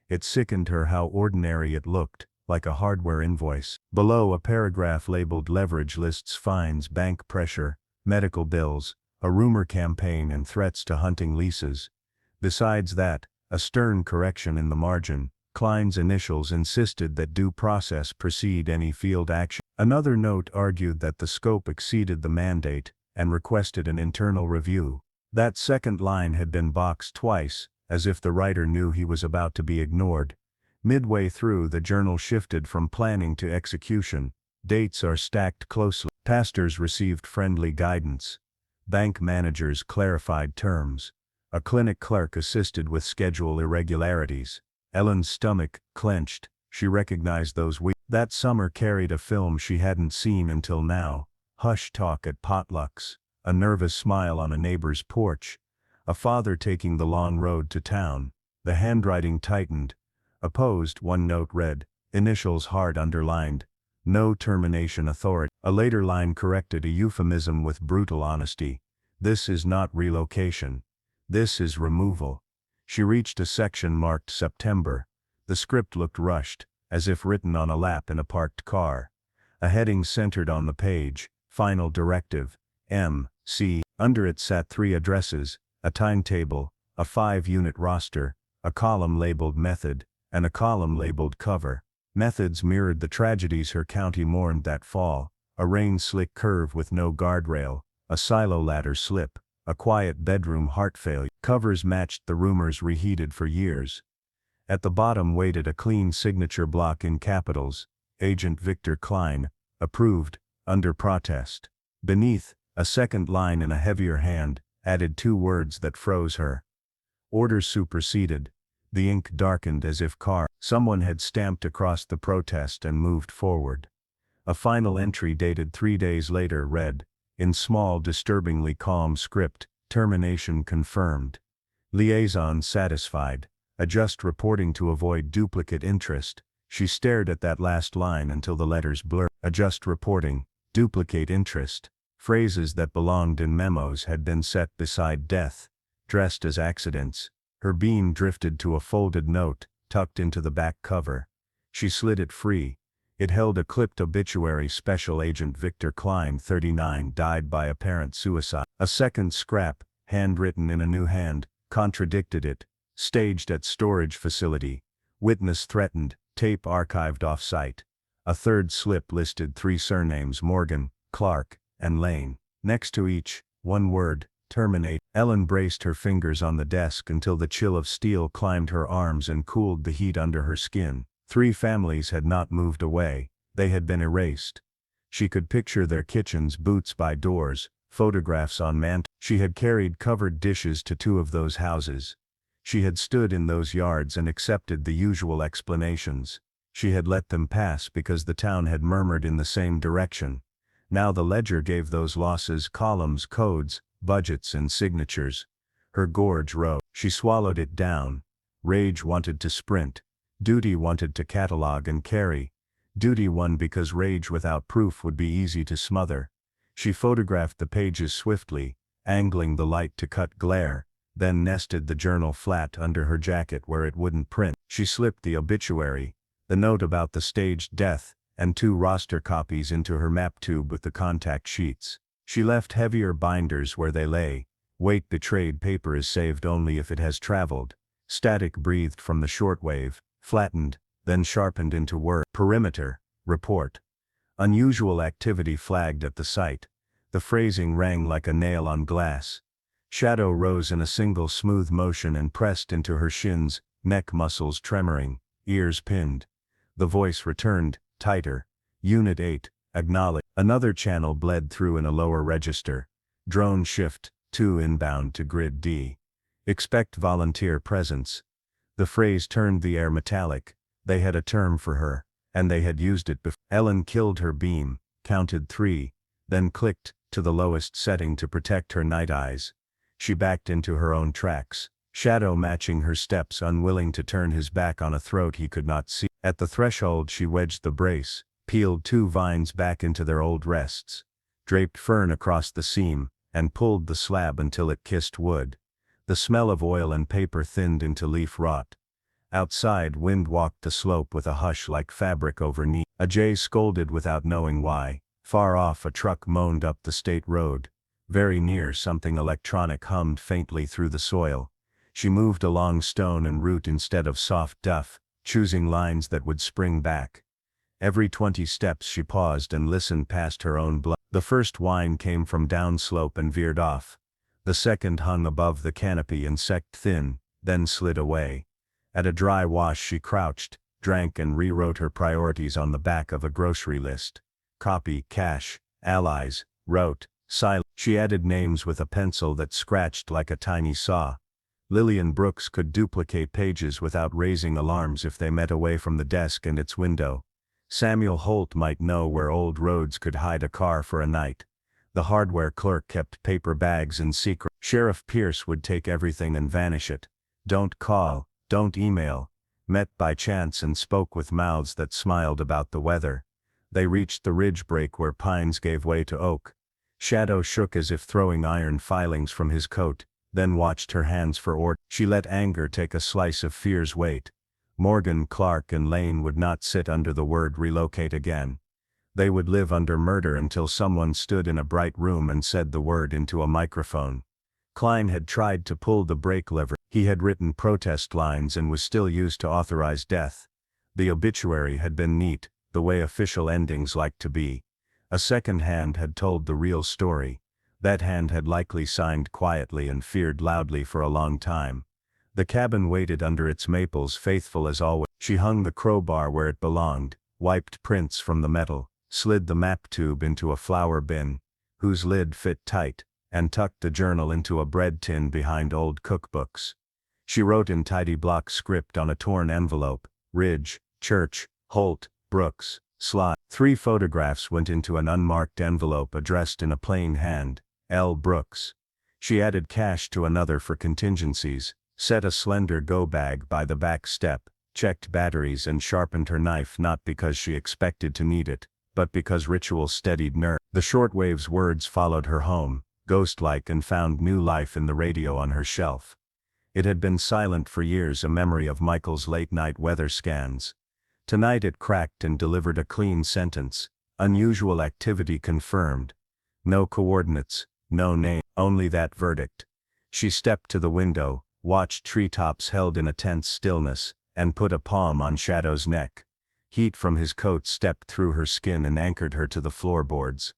It sickened her how ordinary it looked, like a hardware invoice. Below, a paragraph labeled leverage lists fines, bank pressure, medical bills, a rumor campaign and threats to hunting leases. Besides that, a stern correction in the margin, Klein's initials insisted that due process precede any field action. Another note argued that the scope exceeded the mandate and requested an internal review. That second line had been boxed twice, as if the writer knew he was about to be ignored. Midway through, the journal shifted from planning to execution. Dates are stacked closely. Pastors received friendly guidance. Bank managers clarified terms. A clinic clerk assisted with schedule irregularities. Ellen's stomach clenched. She recognized those weeks. That summer carried a film she hadn't seen until now. Hush talk at potlucks. A nervous smile on a neighbor's porch. A father taking the long road to town. The handwriting tightened. Opposed, one note read, initials hard underlined. No termination authority. A later line corrected a euphemism with brutal honesty. This is not relocation. This is removal. She reached a section marked September. The script looked rushed, as if written on a lap in a parked car. A heading centered on the page, Final Directive, M.C. Under it sat 3 addresses, a timetable, a 5-unit roster, a column labeled Method, and a column labeled Cover. Methods mirrored the tragedies her county mourned that fall: a rain-slick curve with no guardrail, a silo ladder slip, a quiet bedroom heart failure. Covers matched the rumors reheated for years. At the bottom waited a clean signature block in capitals, Agent Victor Klein, approved, under protest. Beneath, a second line in a heavier hand, added 2 words that froze her. Orders superseded. The ink darkened as if someone had stamped across the protest and moved forward. A final entry dated 3 days later read, in small, disturbingly calm script, termination confirmed. Liaison satisfied. Adjust reporting to avoid duplicate interest. She stared at that last line until the letters blurred. Adjust reporting, duplicate interest. Phrases that belonged in memos had been set beside death, dressed as accidents. Her bean drifted to a folded note, tucked into the back cover. She slid it free. It held a clipped obituary: Special Agent Victor Klein, 39, died by apparent suicide. A second scrap, handwritten in a new hand, contradicted it. Staged at storage facility. Witness threatened, tape archived off-site. A third slip listed 3 surnames: Morgan, Clark, and Lane. Next to each, 1 word, terminate. Ellen braced her fingers on the desk until the chill of steel climbed her arms and cooled the heat under her skin. 3 families had not moved away, they had been erased. She could picture their kitchens, boots by doors, photographs on mantels. She had carried covered dishes to 2 of those houses. She had stood in those yards and accepted the usual explanations. She had let them pass because the town had murmured in the same direction. Now the ledger gave those losses columns, codes, budgets, and signatures. Her gorge rose. She swallowed it down. Rage wanted to sprint. Duty wanted to catalog and carry. Duty won because rage without proof would be easy to smother. She photographed the pages swiftly, angling the light to cut glare, then nested the journal flat under her jacket where it wouldn't print. She slipped the obituary, the note about the staged death, and 2 roster copies into her map tube with the contact sheets. She left heavier binders where they lay. Weight betrayed: paper is saved only if it has traveled. Static breathed from the shortwave, flattened, then sharpened into word. Perimeter, report. Unusual activity flagged at the site. The phrasing rang like a nail on glass. Shadow rose in a single smooth motion and pressed into her shins, neck muscles tremoring, ears pinned. The voice returned, tighter. Unit 8, acknowledge. Another channel bled through in a lower register. Drone shift, 2 inbound to grid D. Expect volunteer presence. The phrase turned the air metallic. They had a term for her, and they had used it before. Ellen killed her beam, counted 3, then clicked to the lowest setting to protect her night eyes. She backed into her own tracks, Shadow matching her steps, unwilling to turn his back on a throat he could not see. At the threshold she wedged the brace, peeled 2 vines back into their old rests, draped fern across the seam, and pulled the slab until it kissed wood. The smell of oil and paper thinned into leaf rot. Outside, wind walked the slope with a hush like fabric over knee. A jay scolded without knowing why. Far off, a truck moaned up the state road. Very near, something electronic hummed faintly through the soil. She moved along stone and root instead of soft duff, choosing lines that would spring back. Every 20 steps she paused and listened past her own blood. The first whine came from downslope and veered off. The second hung above the canopy and sucked thin, then slid away. At a dry wash she crouched, drank and rewrote her priorities on the back of a grocery list. Copy, cash, allies, wrote, silent. She added names with a pencil that scratched like a tiny saw. Lillian Brooks could duplicate pages without raising alarms if they met away from the desk and its window. Samuel Holt might know where old roads could hide a car for a night. The hardware clerk kept paper bags in secret. Sheriff Pierce would take everything and vanish it. Don't call, don't email. Met by chance and spoke with mouths that smiled about the weather. They reached the ridge break where pines gave way to oak. Shadow shook as if throwing iron filings from his coat, then watched her hands for order. She let anger take a slice of fear's weight. Morgan, Clark and Lane would not sit under the word relocate again. They would live under murder until someone stood in a bright room and said the word into a microphone. Klein had tried to pull the brake lever. He had written protest lines and was still used to authorize death. The obituary had been neat, the way official endings like to be. A second hand had told the real story. That hand had likely signed quietly and feared loudly for a long time. The cabin waited under its maples, faithful as always. She hung the crowbar where it belonged, wiped prints from the metal, slid the map tube into a flour bin, whose lid fit tight, and tucked the journal into a bread tin behind old cookbooks. She wrote in tidy block script on a torn envelope, Ridge, Church, Holt, Brooks, Sly. 3 photographs went into an unmarked envelope addressed in a plain hand, L. Brooks. She added cash to another for contingencies, set a slender go bag by the back step, checked batteries and sharpened her knife not because she expected to need it, but because ritual steadied nerve. The shortwave's words followed her home, ghost-like, and found new life in the radio on her shelf. It had been silent for years, a memory of Michael's late-night weather scans. Tonight it cracked and delivered a clean sentence. Unusual activity confirmed. No coordinates, no name, only that verdict. She stepped to the window, watched treetops held in a tense stillness, and put a palm on Shadow's neck. Heat from his coat stepped through her skin and anchored her to the floorboards.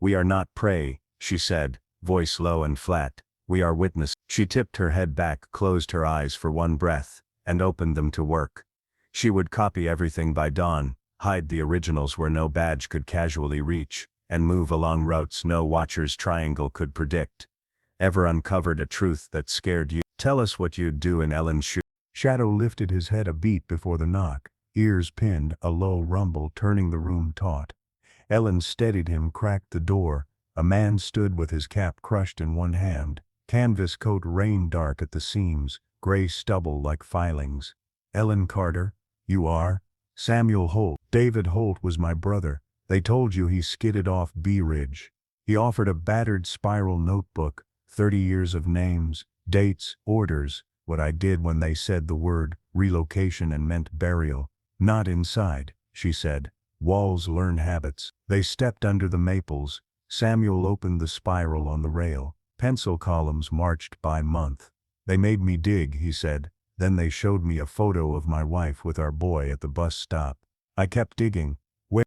"We are not prey," she said, voice low and flat. "We are witness." She tipped her head back, closed her eyes for one breath, and opened them to work. She would copy everything by dawn, hide the originals where no badge could casually reach, and move along routes no watcher's triangle could predict. Ever uncovered a truth that scared you? "Tell us what you'd do in Ellen's shoes." Shadow lifted his head a beat before the knock, ears pinned, a low rumble turning the room taut. Ellen steadied him, cracked the door. A man stood with his cap crushed in one hand, canvas coat rain dark at the seams, gray stubble like filings. "Ellen Carter, you are?" "Samuel Holt. David Holt was my brother. They told you he skidded off Bee Ridge." He offered a battered spiral notebook, 30 years of names, dates, orders, what I did when they said the word relocation and meant burial. "Not inside," she said. "Walls learn habits." They stepped under the maples. Samuel opened the spiral on the rail. Pencil columns marched by month. "They made me dig," he said. "Then they showed me a photo of my wife with our boy at the bus stop. I kept digging.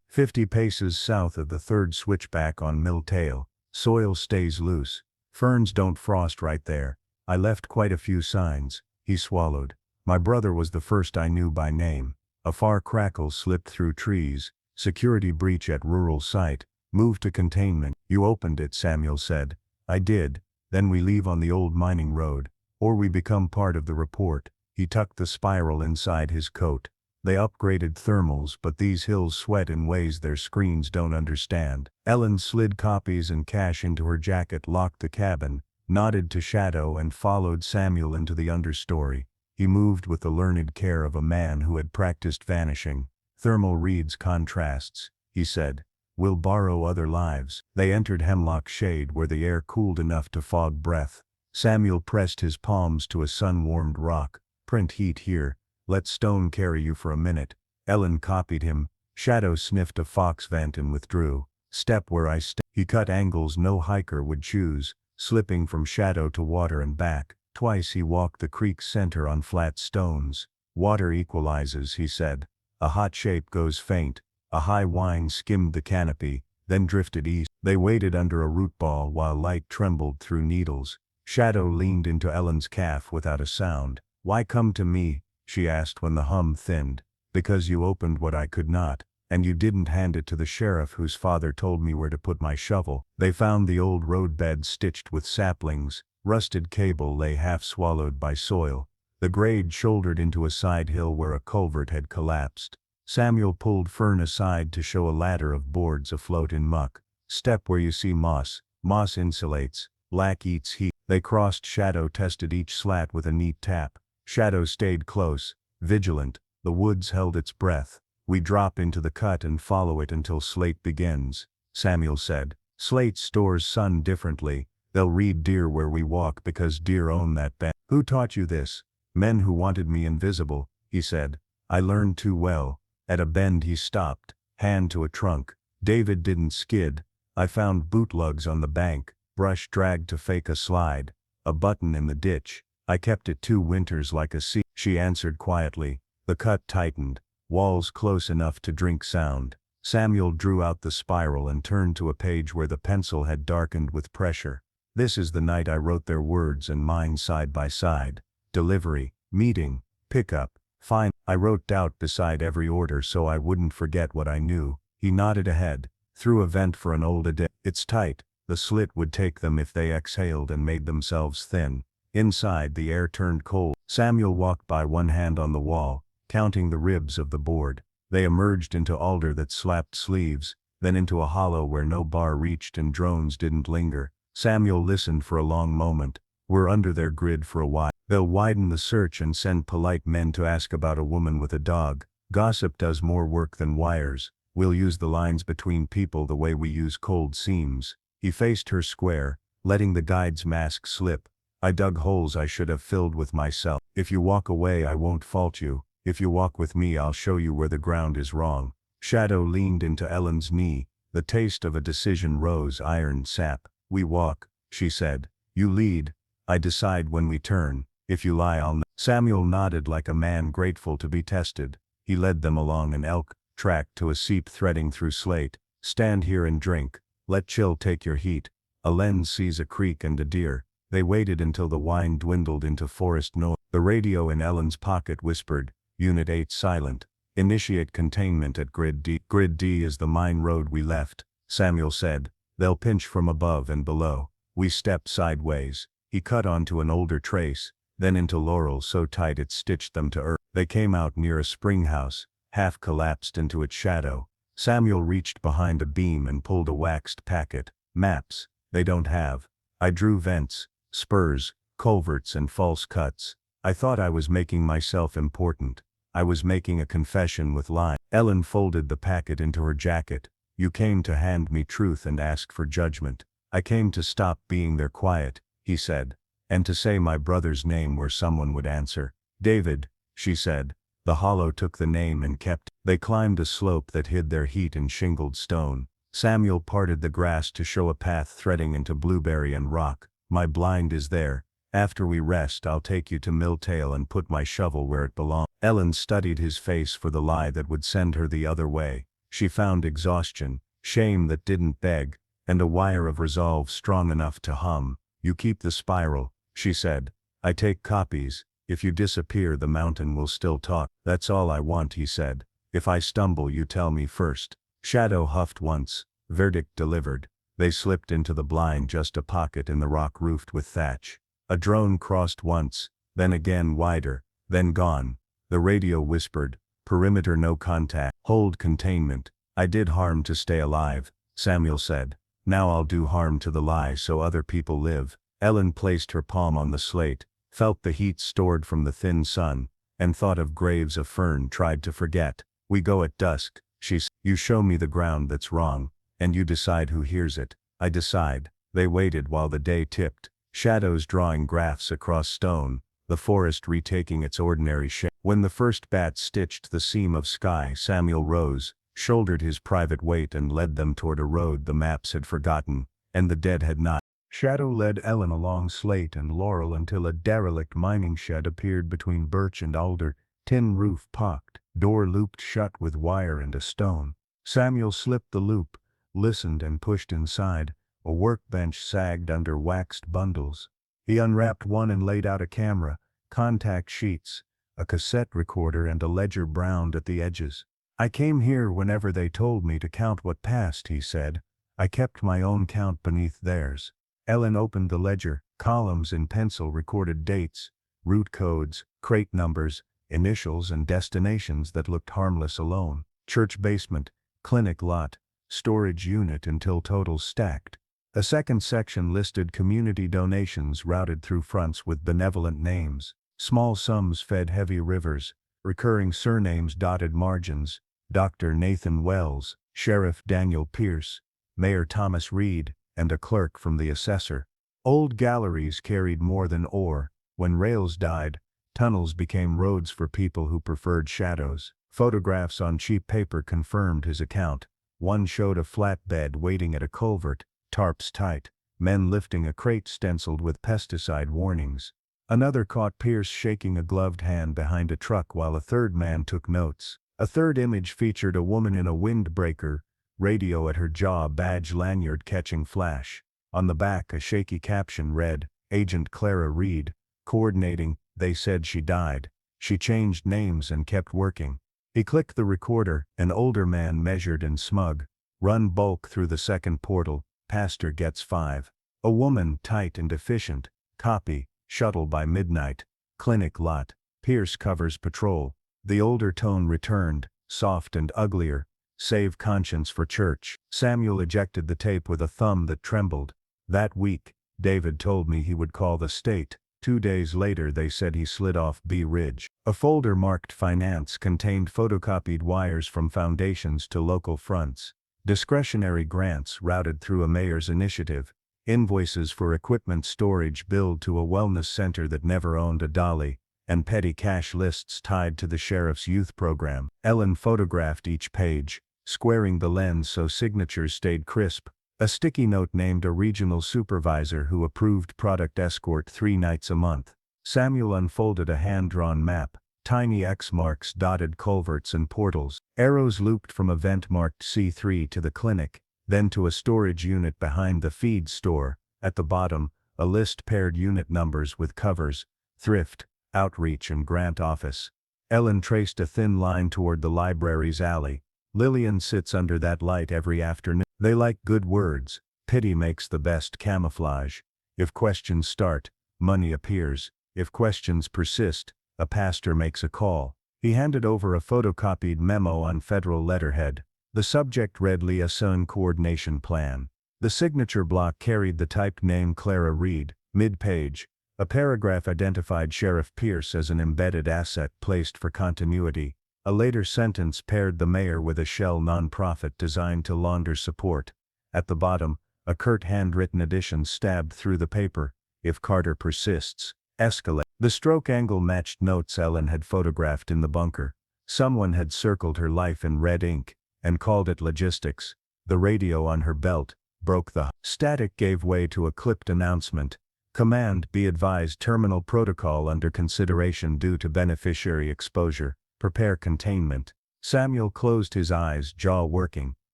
50 paces south of the 3rd switchback on Milltail. Soil stays loose. Ferns don't frost right there. I left quite a few signs." He swallowed. "My brother was the first I knew by name." A far crackle slipped through trees. "Security breach at rural site. Move to containment." "You opened it," Samuel said. "I did. Then we leave on the old mining road. Or we become part of the report." He tucked the spiral inside his coat. "They upgraded thermals, but these hills sweat in ways their screens don't understand." Ellen slid copies and cash into her jacket, locked the cabin, nodded to Shadow and followed Samuel into the understory. He moved with the learned care of a man who had practiced vanishing. "Thermal reads contrasts," he said. "We'll borrow other lives." They entered hemlock shade where the air cooled enough to fog breath. Samuel pressed his palms to a sun-warmed rock. "Print heat here. Let stone carry you for a minute." Ellen copied him. Shadow sniffed a fox vent and withdrew. "Step where I step." He cut angles no hiker would choose, slipping from shadow to water and back. Twice he walked the creek's center on flat stones. Water equalizes, he said. A hot shape goes faint. A high whine skimmed the canopy, then drifted east. They waited under a root ball while light trembled through needles. Shadow leaned into Ellen's calf without a sound. "Why come to me?" she asked when the hum thinned. "Because you opened what I could not, and you didn't hand it to the sheriff whose father told me where to put my shovel." They found the old roadbed stitched with saplings. Rusted cable lay half swallowed by soil. The grade shouldered into a side hill where a culvert had collapsed. Samuel pulled Fern aside to show a ladder of boards afloat in muck. "Step where you see moss. Moss insulates. Lack eats heat." They crossed. Shadow tested each slat with a neat tap. Shadow stayed close, vigilant. The woods held its breath. "We drop into the cut and follow it until Slate begins," Samuel said. "Slate stores sun differently. They'll read deer where we walk because deer own that bend." "Who taught you this?" "Men who wanted me invisible," he said. "I learned too well." At a bend he stopped, hand to a trunk. David didn't skid. "I found boot lugs on the bank, brush dragged to fake a slide, a button in the ditch. I kept it 2 winters like a sea," she answered quietly. The cut tightened, walls close enough to drink sound. Samuel drew out the spiral and turned to a page where the pencil had darkened with pressure. "This is the night I wrote their words and mine side by side. Delivery, meeting, pickup, fine. I wrote doubt beside every order so I wouldn't forget what I knew." He nodded ahead, through a vent for an old addend. "It's tight. The slit would take them if they exhaled and made themselves thin. Inside, the air turned cold." Samuel walked by, one hand on the wall, counting the ribs of the board. They emerged into alder that slapped sleeves, then into a hollow where no bar reached and drones didn't linger. Samuel listened for a long moment. "We're under their grid for a while. They'll widen the search and send polite men to ask about a woman with a dog. Gossip does more work than wires. We'll use the lines between people the way we use cold seams." He faced her square, letting the guide's mask slip. "I dug holes I should have filled with myself. If you walk away I won't fault you. If you walk with me I'll show you where the ground is wrong." Shadow leaned into Ellen's knee. The taste of a decision rose iron sap. "We walk," she said. "You lead. I decide when we turn. If you lie I'll know." Samuel nodded like a man grateful to be tested. He led them along an elk track to a seep threading through slate. "Stand here and drink. Let chill take your heat. A lens sees a creek and a deer." They waited until the wine dwindled into forest noise. The radio in Ellen's pocket whispered, "Unit 8 silent. Initiate containment at Grid D." "Grid D is the mine road we left," Samuel said. "They'll pinch from above and below." We stepped sideways. He cut onto an older trace, then into laurel so tight it stitched them to earth. They came out near a spring house, half collapsed into its shadow. Samuel reached behind a beam and pulled a waxed packet. "Maps. They don't have." I drew vents, spurs, culverts and false cuts. I thought I was making myself important. I was making a confession with lines. Ellen folded the packet into her jacket. "You came to hand me truth and ask for judgment." "I came to stop being their quiet," he said, "and to say my brother's name where someone would answer." "David," she said. The hollow took the name and kept. They climbed a slope that hid their heat in shingled stone. Samuel parted the grass to show a path threading into blueberry and rock. "My blind is there. After we rest I'll take you to Milltail and put my shovel where it belongs." Ellen studied his face for the lie that would send her the other way. She found exhaustion, shame that didn't beg, and a wire of resolve strong enough to hum. "You keep the spiral," she said. "I take copies. If you disappear the mountain will still talk." "That's all I want," he said. "If I stumble you tell me first." Shadow huffed once. Verdict delivered. They slipped into the blind, just a pocket in the rock roofed with thatch. A drone crossed once, then again wider, then gone. The radio whispered, "Perimeter no contact. Hold containment." "I did harm to stay alive," Samuel said. "Now I'll do harm to the lie so other people live." Ellen placed her palm on the slate, felt the heat stored from the thin sun, and thought of graves of fern tried to forget. "We go at dusk," she said. "You show me the ground that's wrong, and you decide who hears it." "I decide." They waited while the day tipped, shadows drawing graphs across stone, the forest retaking its ordinary shape. When the first bat stitched the seam of sky, Samuel rose, shouldered his private weight and led them toward a road the maps had forgotten, and the dead had not. Shadow led Ellen along slate and laurel until a derelict mining shed appeared between birch and alder. Tin roof pocked, door looped shut with wire and a stone. Samuel slipped the loop, listened and pushed inside. A workbench sagged under waxed bundles. He unwrapped one and laid out a camera, contact sheets, a cassette recorder and a ledger browned at the edges. I came here whenever they told me to count what passed, he said. I kept my own count beneath theirs. Ellen opened the ledger. Columns in pencil recorded dates, route codes, crate numbers, initials and destinations that looked harmless alone. Church basement, clinic lot, storage unit until totals stacked. A second section listed community donations routed through fronts with benevolent names. Small sums fed heavy rivers, recurring surnames dotted margins. Dr. Nathan Wells, Sheriff Daniel Pierce, Mayor Thomas Reed, and a clerk from the assessor. Old galleries carried more than ore. When rails died, tunnels became roads for people who preferred shadows. Photographs on cheap paper confirmed his account. One showed a flatbed waiting at a culvert, tarps tight, men lifting a crate stenciled with pesticide warnings. Another caught Pierce shaking a gloved hand behind a truck while a third man took notes. A third image featured a woman in a windbreaker, radio at her jaw, badge lanyard catching flash. On the back a shaky caption read, Agent Clara Reed, coordinating. They said she died. She changed names and kept working. He clicked the recorder. An older man measured and smug. Run bulk through the second portal. Pastor gets 5. A woman, tight and efficient. Copy, shuttle by midnight. Clinic lot. Pierce covers patrol. The older tone returned, soft and uglier. Save conscience for church. Samuel ejected the tape with a thumb that trembled. That week, David told me he would call the state. 2 days later they said he slid off B Ridge. A folder marked finance contained photocopied wires from foundations to local fronts. Discretionary grants routed through a mayor's initiative. Invoices for equipment storage billed to a wellness center that never owned a dolly. And petty cash lists tied to the sheriff's youth program. Ellen photographed each page, squaring the lens so signatures stayed crisp. A sticky note named a regional supervisor who approved product escort 3 nights a month. Samuel unfolded a hand-drawn map. Tiny X marks dotted culverts and portals. Arrows looped from a vent marked C3 to the clinic, then to a storage unit behind the feed store. At the bottom, a list paired unit numbers with covers, thrift, outreach and grant office. Ellen traced a thin line toward the library's alley. Lillian sits under that light every afternoon. They like good words. Pity makes the best camouflage. If questions start, money appears. If questions persist, a pastor makes a call. He handed over a photocopied memo on federal letterhead. The subject read Liaison Coordination Plan. The signature block carried the typed name Clara Reed. Mid-page, a paragraph identified Sheriff Pierce as an embedded asset placed for continuity. A later sentence paired the mayor with a shell nonprofit designed to launder support. At the bottom, a curt handwritten addition stabbed through the paper. If Carter persists, escalate. The stroke angle matched notes Ellen had photographed in the bunker. Someone had circled her life in red ink and called it logistics. The radio on her belt broke the static, gave way to a clipped announcement. Command, be advised, terminal protocol under consideration due to beneficiary exposure. Prepare containment. Samuel closed his eyes, jaw working.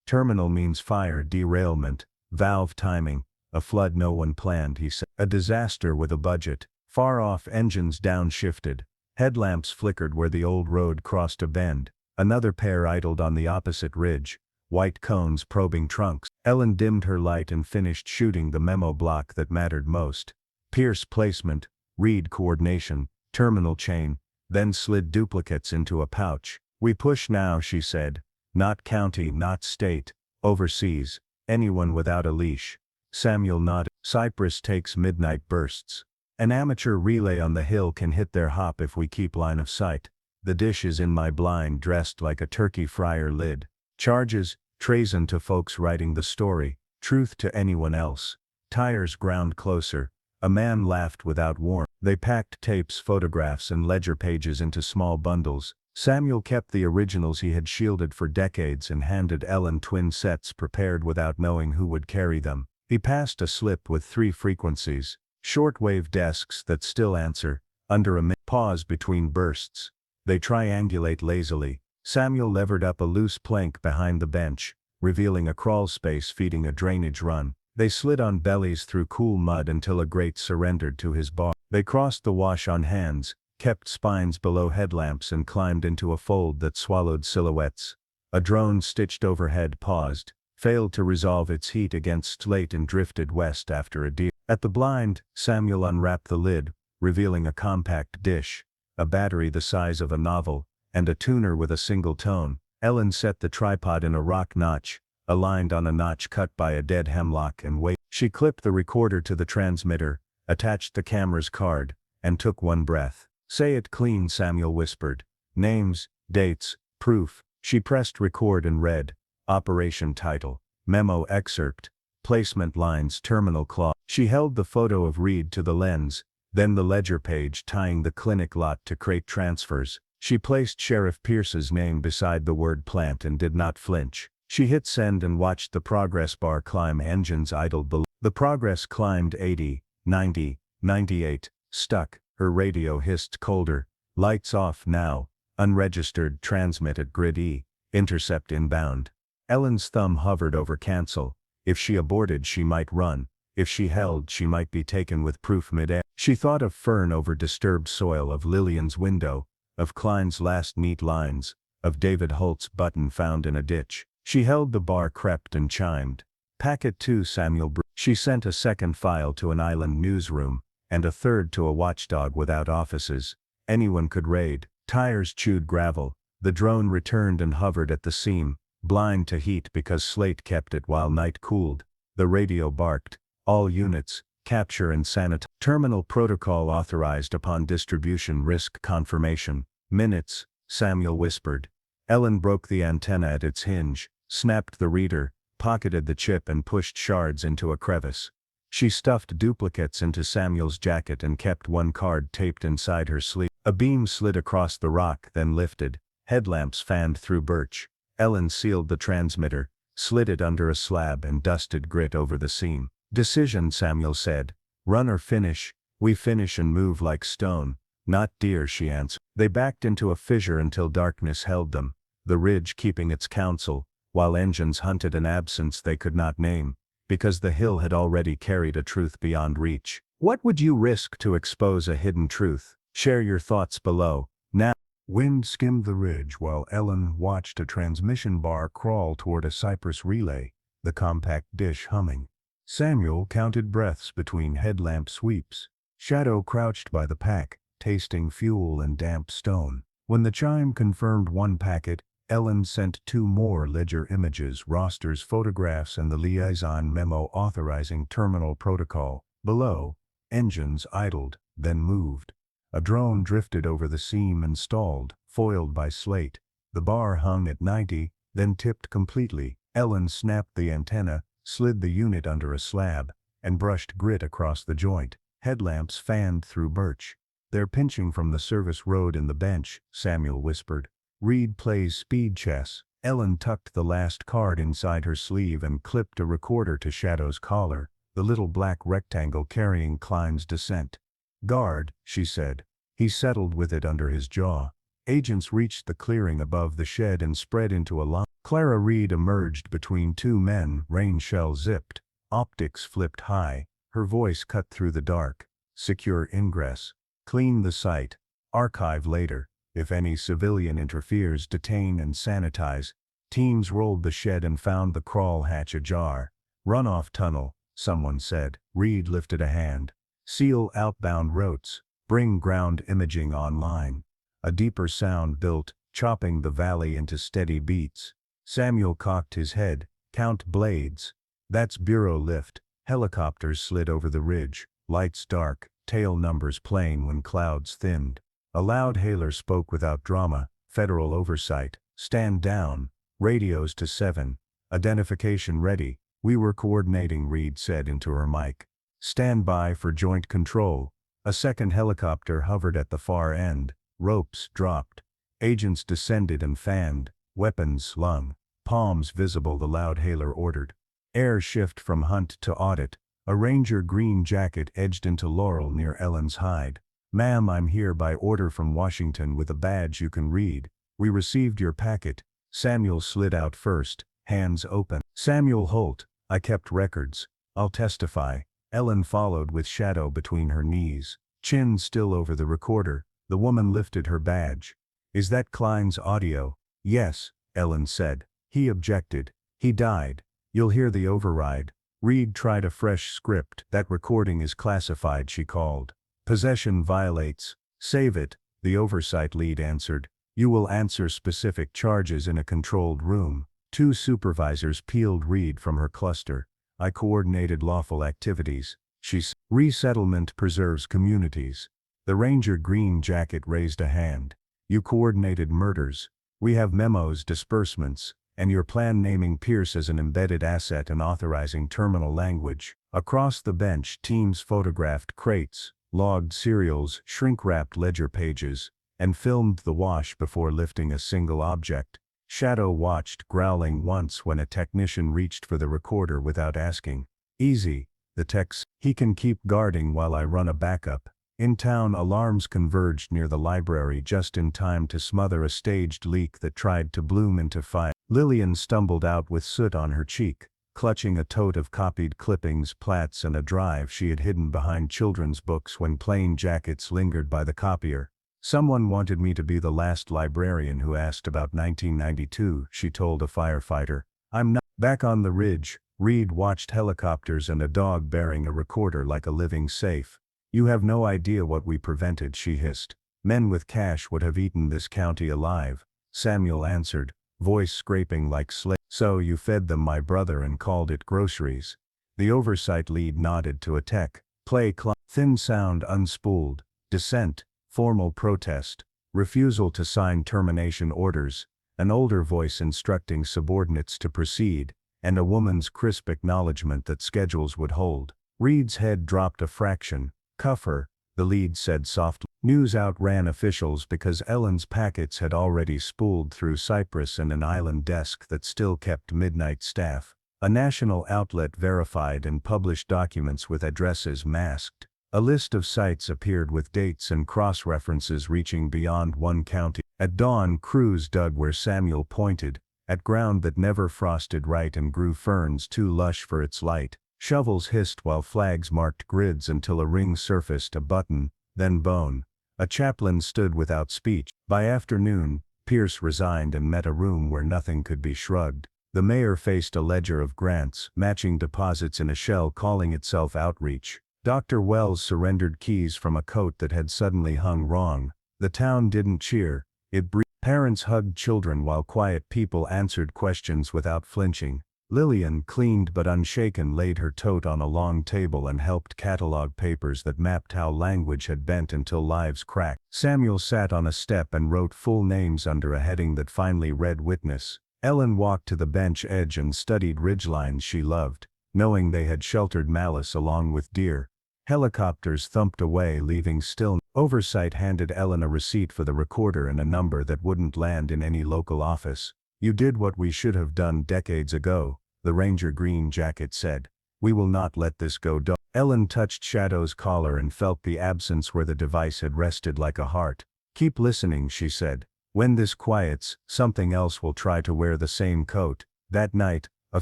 Terminal means fire, derailment, valve timing, a flood no one planned, he said. A disaster with a budget. Far off, engines downshifted. Headlamps flickered where the old road crossed a bend. Another pair idled on the opposite ridge. White cones probing trunks. Ellen dimmed her light and finished shooting the memo block that mattered most. Pierce placement, Reed coordination, terminal chain, then slid duplicates into a pouch. We push now, she said. Not county, not state, overseas, anyone without a leash. Samuel nodded. Cypress takes midnight bursts. An amateur relay on the hill can hit their hop if we keep line of sight. The dish is in my blind, dressed like a turkey fryer lid. Charges, treason to folks writing the story, truth to anyone else. Tires ground closer. A man laughed without warmth. They packed tapes, photographs and ledger pages into small bundles. Samuel kept the originals he had shielded for decades and handed Ellen twin sets prepared without knowing who would carry them. He passed a slip with 3 frequencies. Shortwave desks that still answer, under a pause between bursts. They triangulate lazily. Samuel levered up a loose plank behind the bench, revealing a crawl space feeding a drainage run. They slid on bellies through cool mud until a grate surrendered to his bar. They crossed the wash on hands, kept spines below headlamps and climbed into a fold that swallowed silhouettes. A drone stitched overhead paused, failed to resolve its heat against slate and drifted west after a deer. At the blind, Samuel unwrapped the lid, revealing a compact dish, a battery the size of a novel, and a tuner with a single tone. Ellen set the tripod in a rock notch, aligned on a notch cut by a dead hemlock and waited. She clipped the recorder to the transmitter, attached the camera's card, and took one breath. "Say it clean," Samuel whispered. "Names, dates, proof." She pressed record and read. Operation title. Memo excerpt. Placement lines terminal clause. She held the photo of Reed to the lens, then the ledger page tying the clinic lot to crate transfers. She placed Sheriff Pierce's name beside the word plant and did not flinch. She hit send and watched the progress bar climb. Engines idled below. The progress climbed 80, 90, 98, stuck. Her radio hissed colder. "Lights off now. Unregistered transmit at grid E. Intercept inbound." Ellen's thumb hovered over cancel. If she aborted she might run. If she held she might be taken with proof midair. She thought of fern over disturbed soil, of Lillian's window, of Klein's last neat lines, of David Holt's button found in a ditch. She held the bar, crept and chimed. "Packet 2, Samuel." She sent a second file to an island newsroom, and a third to a watchdog without offices. Anyone could raid. Tires chewed gravel. The drone returned and hovered at the seam, blind to heat because slate kept it while night cooled. The radio barked. "All units, capture and sanitize. Terminal protocol authorized upon distribution risk confirmation." "Minutes," Samuel whispered. Ellen broke the antenna at its hinge, snapped the reader, pocketed the chip and pushed shards into a crevice. She stuffed duplicates into Samuel's jacket and kept one card taped inside her sleeve. A beam slid across the rock, then lifted. Headlamps fanned through birch. Ellen sealed the transmitter, slid it under a slab and dusted grit over the seam. "Decision," Samuel said. "Run or finish." "We finish and move like stone, not deer," she answered. They backed into a fissure until darkness held them, the ridge keeping its counsel, while engines hunted an absence they could not name, because the hill had already carried a truth beyond reach. What would you risk to expose a hidden truth? Share your thoughts below. Now. Wind skimmed the ridge while Ellen watched a transmission bar crawl toward a cypress relay, the compact dish humming. Samuel counted breaths between headlamp sweeps. Shadow crouched by the pack, tasting fuel and damp stone. When the chime confirmed one packet, Ellen sent 2 more ledger images, rosters, photographs, and the liaison memo authorizing terminal protocol. Below, engines idled, then moved. A drone drifted over the seam and stalled, foiled by slate. The bar hung at 90, then tipped completely. Ellen snapped the antenna, slid the unit under a slab, and brushed grit across the joint. Headlamps fanned through birch. "They're pinching from the service road in the bench," Samuel whispered. "Reed plays speed chess." Ellen tucked the last card inside her sleeve and clipped a recorder to Shadow's collar, the little black rectangle carrying Klein's descent. "Guard," she said. He settled with it under his jaw. Agents reached the clearing above the shed and spread into a line. Clara Reed emerged between 2 men, rain shell zipped. Optics flipped high. Her voice cut through the dark. "Secure ingress. Clean the site. Archive later. If any civilian interferes, detain and sanitize." Teams rolled the shed and found the crawl hatch ajar. "Runoff tunnel," someone said. Reed lifted a hand. "Seal outbound routes. Bring ground imaging online." A deeper sound built, chopping the valley into steady beats. Samuel cocked his head. "Count blades." "That's bureau lift." Helicopters slid over the ridge, lights dark, tail numbers plain when clouds thinned. A loud hailer spoke without drama. "Federal oversight. Stand down. Radios to 7. Identification ready." "We were coordinating," Reed said into her mic. "Stand by for joint control." A second helicopter hovered at the far end. Ropes dropped. Agents descended and fanned, weapons slung, palms visible. The loud hailer ordered. "Air shift from hunt to audit." A Ranger green jacket edged into laurel near Ellen's hide. Ma'am, I'm here by order from Washington with a badge you can read. We received your packet. Samuel slid out first, hands open. Samuel Holt, I kept records. I'll testify. Ellen followed with shadow between her knees, chin still over the recorder. The woman lifted her badge. Is that Klein's audio? Yes, Ellen said. He objected. He died. You'll hear the override. Reed tried a fresh script. That recording is classified, she called. Possession violates. Save it, the oversight lead answered. You will answer specific charges in a controlled room. Two supervisors peeled Reed from her cluster. I coordinated lawful activities. She said. Resettlement preserves communities. The Ranger Green Jacket raised a hand. You coordinated murders. We have memos, disbursements, and your plan naming Pierce as an embedded asset and authorizing terminal language. Across the bench, teams photographed crates, logged serials, shrink-wrapped ledger pages, and filmed the wash before lifting a single object. Shadow watched, growling once when a technician reached for the recorder without asking. Easy, the tech said. He can keep guarding while I run a backup. In town, alarms converged near the library just in time to smother a staged leak that tried to bloom into fire. Lillian stumbled out with soot on her cheek, clutching a tote of copied clippings, plats, and a drive she had hidden behind children's books when plain jackets lingered by the copier. Someone wanted me to be the last librarian who asked about 1992, she told a firefighter. I'm not. Back on the ridge, Reed watched helicopters and a dog bearing a recorder like a living safe. You have no idea what we prevented, she hissed. Men with cash would have eaten this county alive. Samuel answered, voice scraping like slate. So you fed them, my brother, and called it groceries. The oversight lead nodded to a tech. Play thin sound unspooled. Dissent. Formal protest. Refusal to sign termination orders. An older voice instructing subordinates to proceed, and a woman's crisp acknowledgement that schedules would hold. Reed's head dropped a fraction. Cuff her, the lead said softly. News outran officials because Ellen's packets had already spooled through Cyprus and an island desk that still kept midnight staff. A national outlet verified and published documents with addresses masked. A list of sites appeared with dates and cross-references reaching beyond one county. At dawn, crews dug where Samuel pointed, at ground that never frosted right and grew ferns too lush for its light. Shovels hissed while flags marked grids until a ring surfaced, a button, then bone. A chaplain stood without speech. By afternoon, Pierce resigned and met a room where nothing could be shrugged. The mayor faced a ledger of grants, matching deposits in a shell calling itself Outreach. Dr. Wells surrendered keys from a coat that had suddenly hung wrong. The town didn't cheer, it breathed. Parents hugged children while quiet people answered questions without flinching. Lillian, cleaned but unshaken, laid her tote on a long table and helped catalog papers that mapped how language had bent until lives cracked. Samuel sat on a step and wrote full names under a heading that finally read witness. Ellen walked to the bench edge and studied ridgelines she loved, knowing they had sheltered malice along with deer. Helicopters thumped away, leaving still. Oversight handed Ellen a receipt for the recorder and a number that wouldn't land in any local office. You did what we should have done decades ago, the Ranger Green Jacket said. We will not let this go. Ellen touched Shadow's collar and felt the absence where the device had rested like a heart. Keep listening, she said. When this quiets, something else will try to wear the same coat. That night, a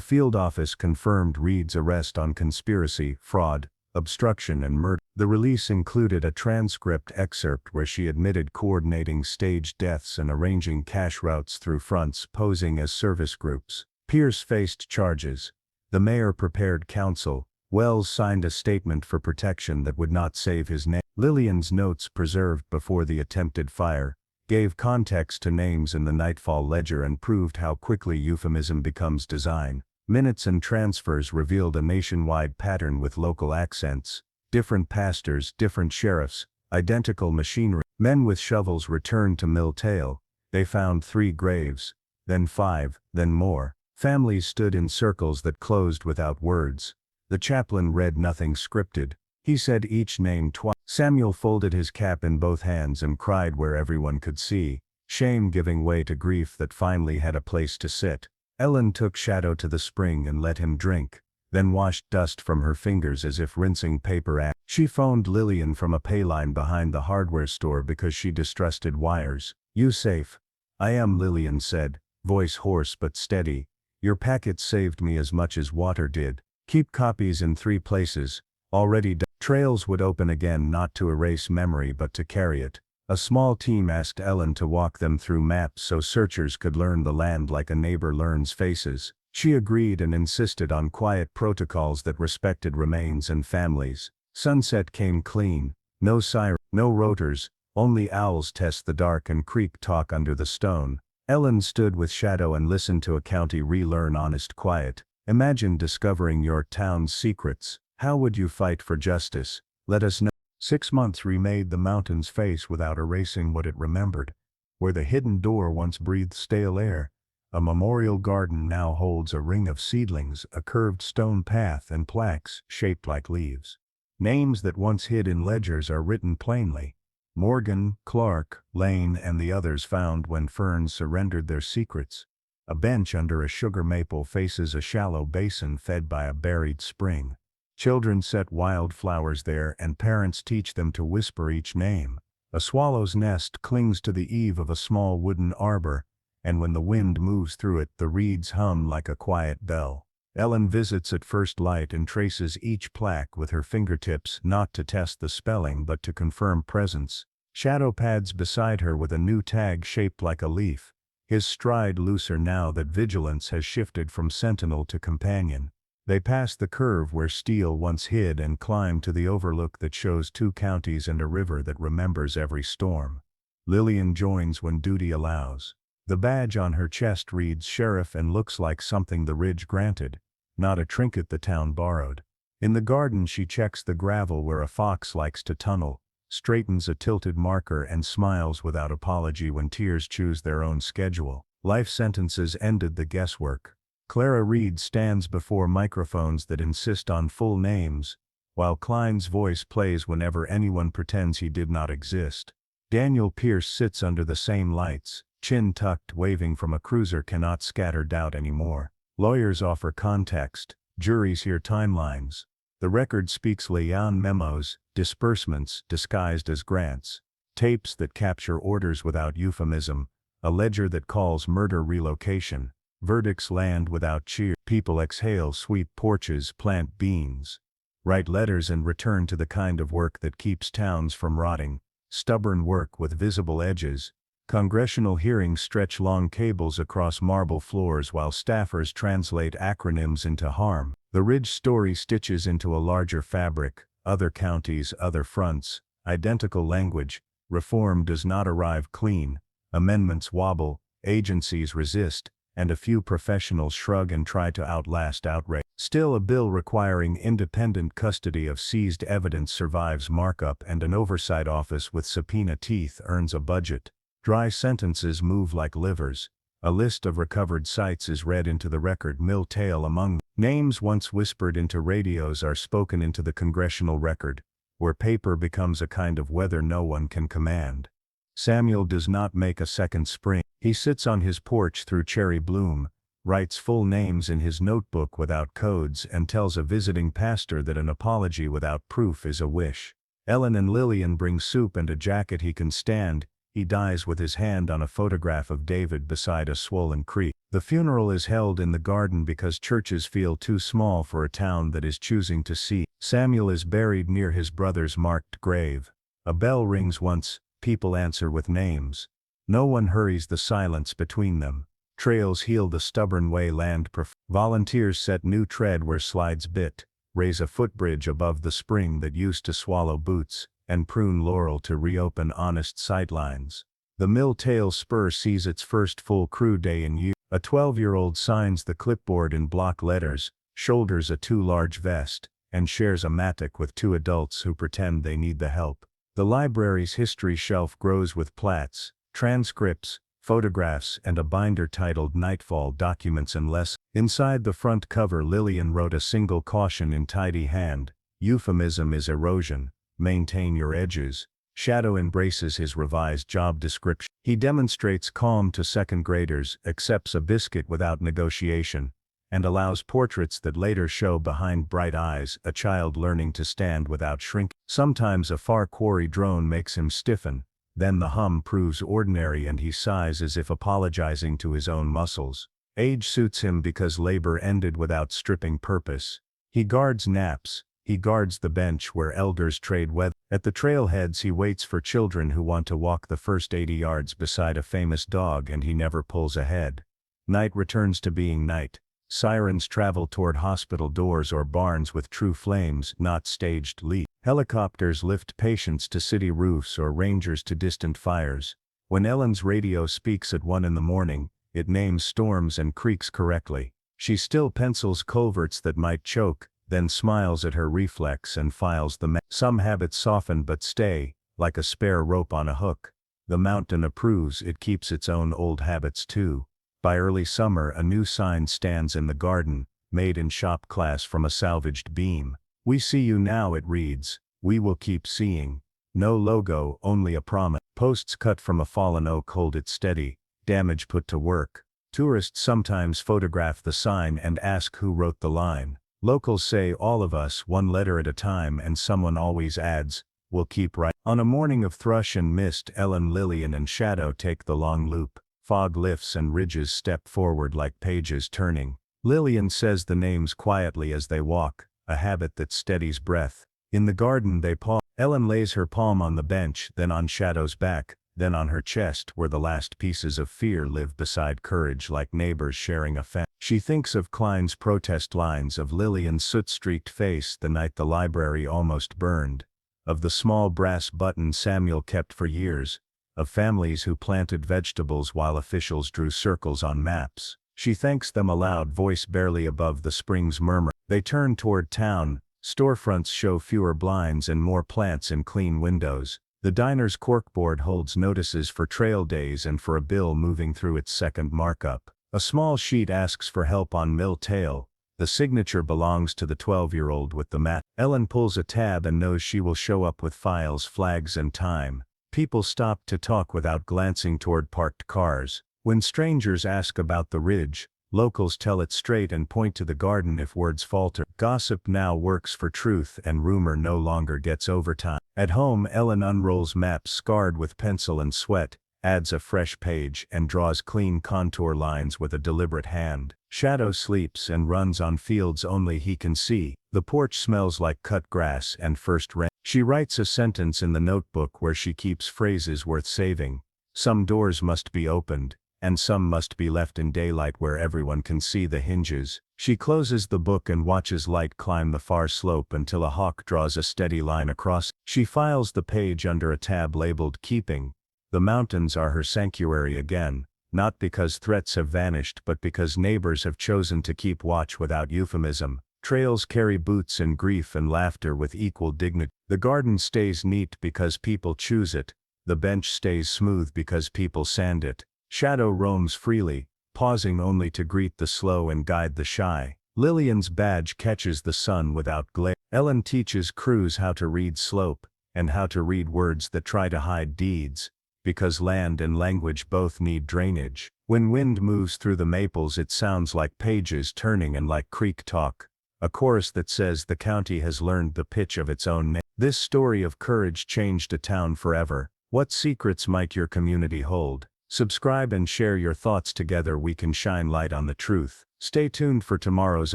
field office confirmed Reed's arrest on conspiracy, fraud, obstruction and murder. The release included a transcript excerpt where she admitted coordinating staged deaths and arranging cash routes through fronts posing as service groups. Pierce faced charges. The mayor prepared counsel. Wells signed a statement for protection that would not save his name. Lillian's notes, preserved before the attempted fire, gave context to names in the Nightfall ledger and proved how quickly euphemism becomes design. Minutes and transfers revealed a nationwide pattern with local accents. Different pastors, different sheriffs, identical machinery. Men with shovels returned to Mill Tail. They found 3 graves, then 5, then more. Families stood in circles that closed without words. The chaplain read nothing scripted. He said each name twice. Samuel folded his cap in both hands and cried where everyone could see, shame giving way to grief that finally had a place to sit. Ellen took Shadow to the spring and let him drink. then washed dust from her fingers as if rinsing paper. She phoned Lillian from a pay line behind the hardware store because she distrusted wires. "You safe?" "I am," Lillian said, voice hoarse but steady. "Your packet saved me as much as water did. Keep copies in 3 places. Already done." Trails would open again, not to erase memory but to carry it. A small team asked Ellen to walk them through maps so searchers could learn the land like a neighbor learns faces. She agreed and insisted on quiet protocols that respected remains and families. Sunset came clean. No siren, no rotors, only owls test the dark and creek talk under the stone. Ellen stood with Shadow and listened to a county relearn honest quiet. Imagine discovering your town's secrets. How would you fight for justice? Let us know. 6 months remade the mountain's face without erasing what it remembered. Where the hidden door once breathed stale air, a memorial garden now holds a ring of seedlings, a curved stone path and plaques shaped like leaves. Names that once hid in ledgers are written plainly. Morgan, Clark, Lane, and the others found when ferns surrendered their secrets. A bench under a sugar maple faces a shallow basin fed by a buried spring. Children set wildflowers there and parents teach them to whisper each name. A swallow's nest clings to the eave of a small wooden arbor, and when the wind moves through it, the reeds hum like a quiet bell. Ellen visits at first light and traces each plaque with her fingertips, not to test the spelling but to confirm presence. Shadow pads beside her with a new tag shaped like a leaf, his stride looser now that vigilance has shifted from sentinel to companion. They pass the curve where steel once hid and climb to the overlook that shows 2 counties and a river that remembers every storm. Lillian joins when duty allows. The badge on her chest reads Sheriff and looks like something the Ridge granted, not a trinket the town borrowed. In the garden she checks the gravel where a fox likes to tunnel, straightens a tilted marker and smiles without apology when tears choose their own schedule. Life sentences ended the guesswork. Clara Reed stands before microphones that insist on full names, while Klein's voice plays whenever anyone pretends he did not exist. Daniel Pierce sits under the same lights, chin tucked, waving from a cruiser cannot scatter doubt anymore. Lawyers offer context, juries hear timelines. The record speaks Lillian memos, disbursements disguised as grants, tapes that capture orders without euphemism, a ledger that calls murder relocation. Verdicts land without cheer. People exhale, sweep porches, plant beans, write letters and return to the kind of work that keeps towns from rotting. Stubborn work with visible edges. Congressional hearings stretch long cables across marble floors while staffers translate acronyms into harm. The Ridge story stitches into a larger fabric. Other counties, other fronts, identical language. Reform does not arrive clean. Amendments wobble, agencies resist, and a few professionals shrug and try to outlast outrage. Still, a bill requiring independent custody of seized evidence survives markup, and an oversight office with subpoena teeth earns a budget. Dry sentences move like livers. A list of recovered sites is read into the record, mill tale among them. Names once whispered into radios are spoken into the congressional record, where paper becomes a kind of weather no one can command. Samuel does not make a second spring. He sits on his porch through cherry bloom, writes full names in his notebook without codes, and tells a visiting pastor that an apology without proof is a wish. Ellen and Lillian bring soup and a jacket he can stand. He dies with his hand on a photograph of David beside a swollen creek. The funeral is held in the garden because churches feel too small for a town that is choosing to see. Samuel is buried near his brother's marked grave. A bell rings once. People answer with names. No one hurries the silence between them. Trails heal the stubborn way land volunteers set new tread where slides bit, raise a footbridge above the spring that used to swallow boots, and prune laurel to reopen honest sightlines. The mill tail spur sees its first full crew day in years. A 12-year-old signs the clipboard in block letters, shoulders a too large vest, and shares a mattock with 2 adults who pretend they need the help. The library's history shelf grows with plats, transcripts, photographs, and a binder titled Nightfall Documents and Lessons. Inside the front cover, Lillian wrote a single caution in tidy hand: euphemism is erosion, maintain your edges. Shadow embraces his revised job description. He demonstrates calm to second graders, accepts a biscuit without negotiation, and allows portraits that later show behind bright eyes a child learning to stand without shrinking. Sometimes a far quarry drone makes him stiffen, then the hum proves ordinary and he sighs as if apologizing to his own muscles. Age suits him because labor ended without stripping purpose. He guards naps, he guards the bench where elders trade weather. At the trailheads he waits for children who want to walk the first 80 yards beside a famous dog and he never pulls ahead. Night returns to being night. Sirens travel toward hospital doors or barns with true flames, not staged leap. Helicopters lift patients to city roofs or rangers to distant fires. When Ellen's radio speaks at 1 in the morning, it names storms and creeks correctly. She still pencils culverts that might choke, then smiles at her reflex and files the map. Some habits soften but stay, like a spare rope on a hook. The mountain approves, it keeps its own old habits too. By early summer a new sign stands in the garden, made in shop class from a salvaged beam. "We see you now," it reads. "We will keep seeing." No logo, only a promise. Posts cut from a fallen oak hold it steady, damage put to work. Tourists sometimes photograph the sign and ask who wrote the line. Locals say all of us, one letter at a time, and someone always adds, "We'll keep writing." On a morning of thrush and mist, Ellen, Lillian and Shadow take the long loop. Fog lifts and ridges step forward like pages turning. Lillian says the names quietly as they walk, a habit that steadies breath. In the garden they pause. Ellen lays her palm on the bench, then on Shadow's back, then on her chest where the last pieces of fear live beside courage like neighbors sharing a fence. She thinks of Klein's protest lines, of Lillian's soot-streaked face the night the library almost burned, of the small brass button Samuel kept for years, of families who planted vegetables while officials drew circles on maps. She thanks them aloud, voice barely above the spring's murmur. They turn toward town. Storefronts show fewer blinds and more plants in clean windows. The diner's corkboard holds notices for trail days and for a bill moving through its second markup. A small sheet asks for help on Mill Tail. The signature belongs to the 12-year-old with the mat. Ellen pulls a tab and knows she will show up with files, flags and time. People stop to talk without glancing toward parked cars. When strangers ask about the ridge, locals tell it straight and point to the garden if words falter. Gossip now works for truth and rumor no longer gets overtime. At home, Ellen unrolls maps scarred with pencil and sweat, adds a fresh page and draws clean contour lines with a deliberate hand. Shadow sleeps and runs on fields only he can see. The porch smells like cut grass and first rain. She writes a sentence in the notebook where she keeps phrases worth saving. Some doors must be opened, and some must be left in daylight where everyone can see the hinges. She closes the book and watches light climb the far slope until a hawk draws a steady line across. She files the page under a tab labeled "Keeping." The mountains are her sanctuary again, not because threats have vanished but because neighbors have chosen to keep watch without euphemism. Trails carry boots in grief and laughter with equal dignity. The garden stays neat because people choose it. The bench stays smooth because people sand it. Shadow roams freely, pausing only to greet the slow and guide the shy. Lillian's badge catches the sun without glare. Ellen teaches crews how to read slope, and how to read words that try to hide deeds, because land and language both need drainage. When wind moves through the maples it sounds like pages turning and like creek talk, a chorus that says the county has learned the pitch of its own name. This story of courage changed a town forever. What secrets might your community hold? Subscribe and share your thoughts. Together we can shine light on the truth. Stay tuned for tomorrow's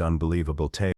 unbelievable tale.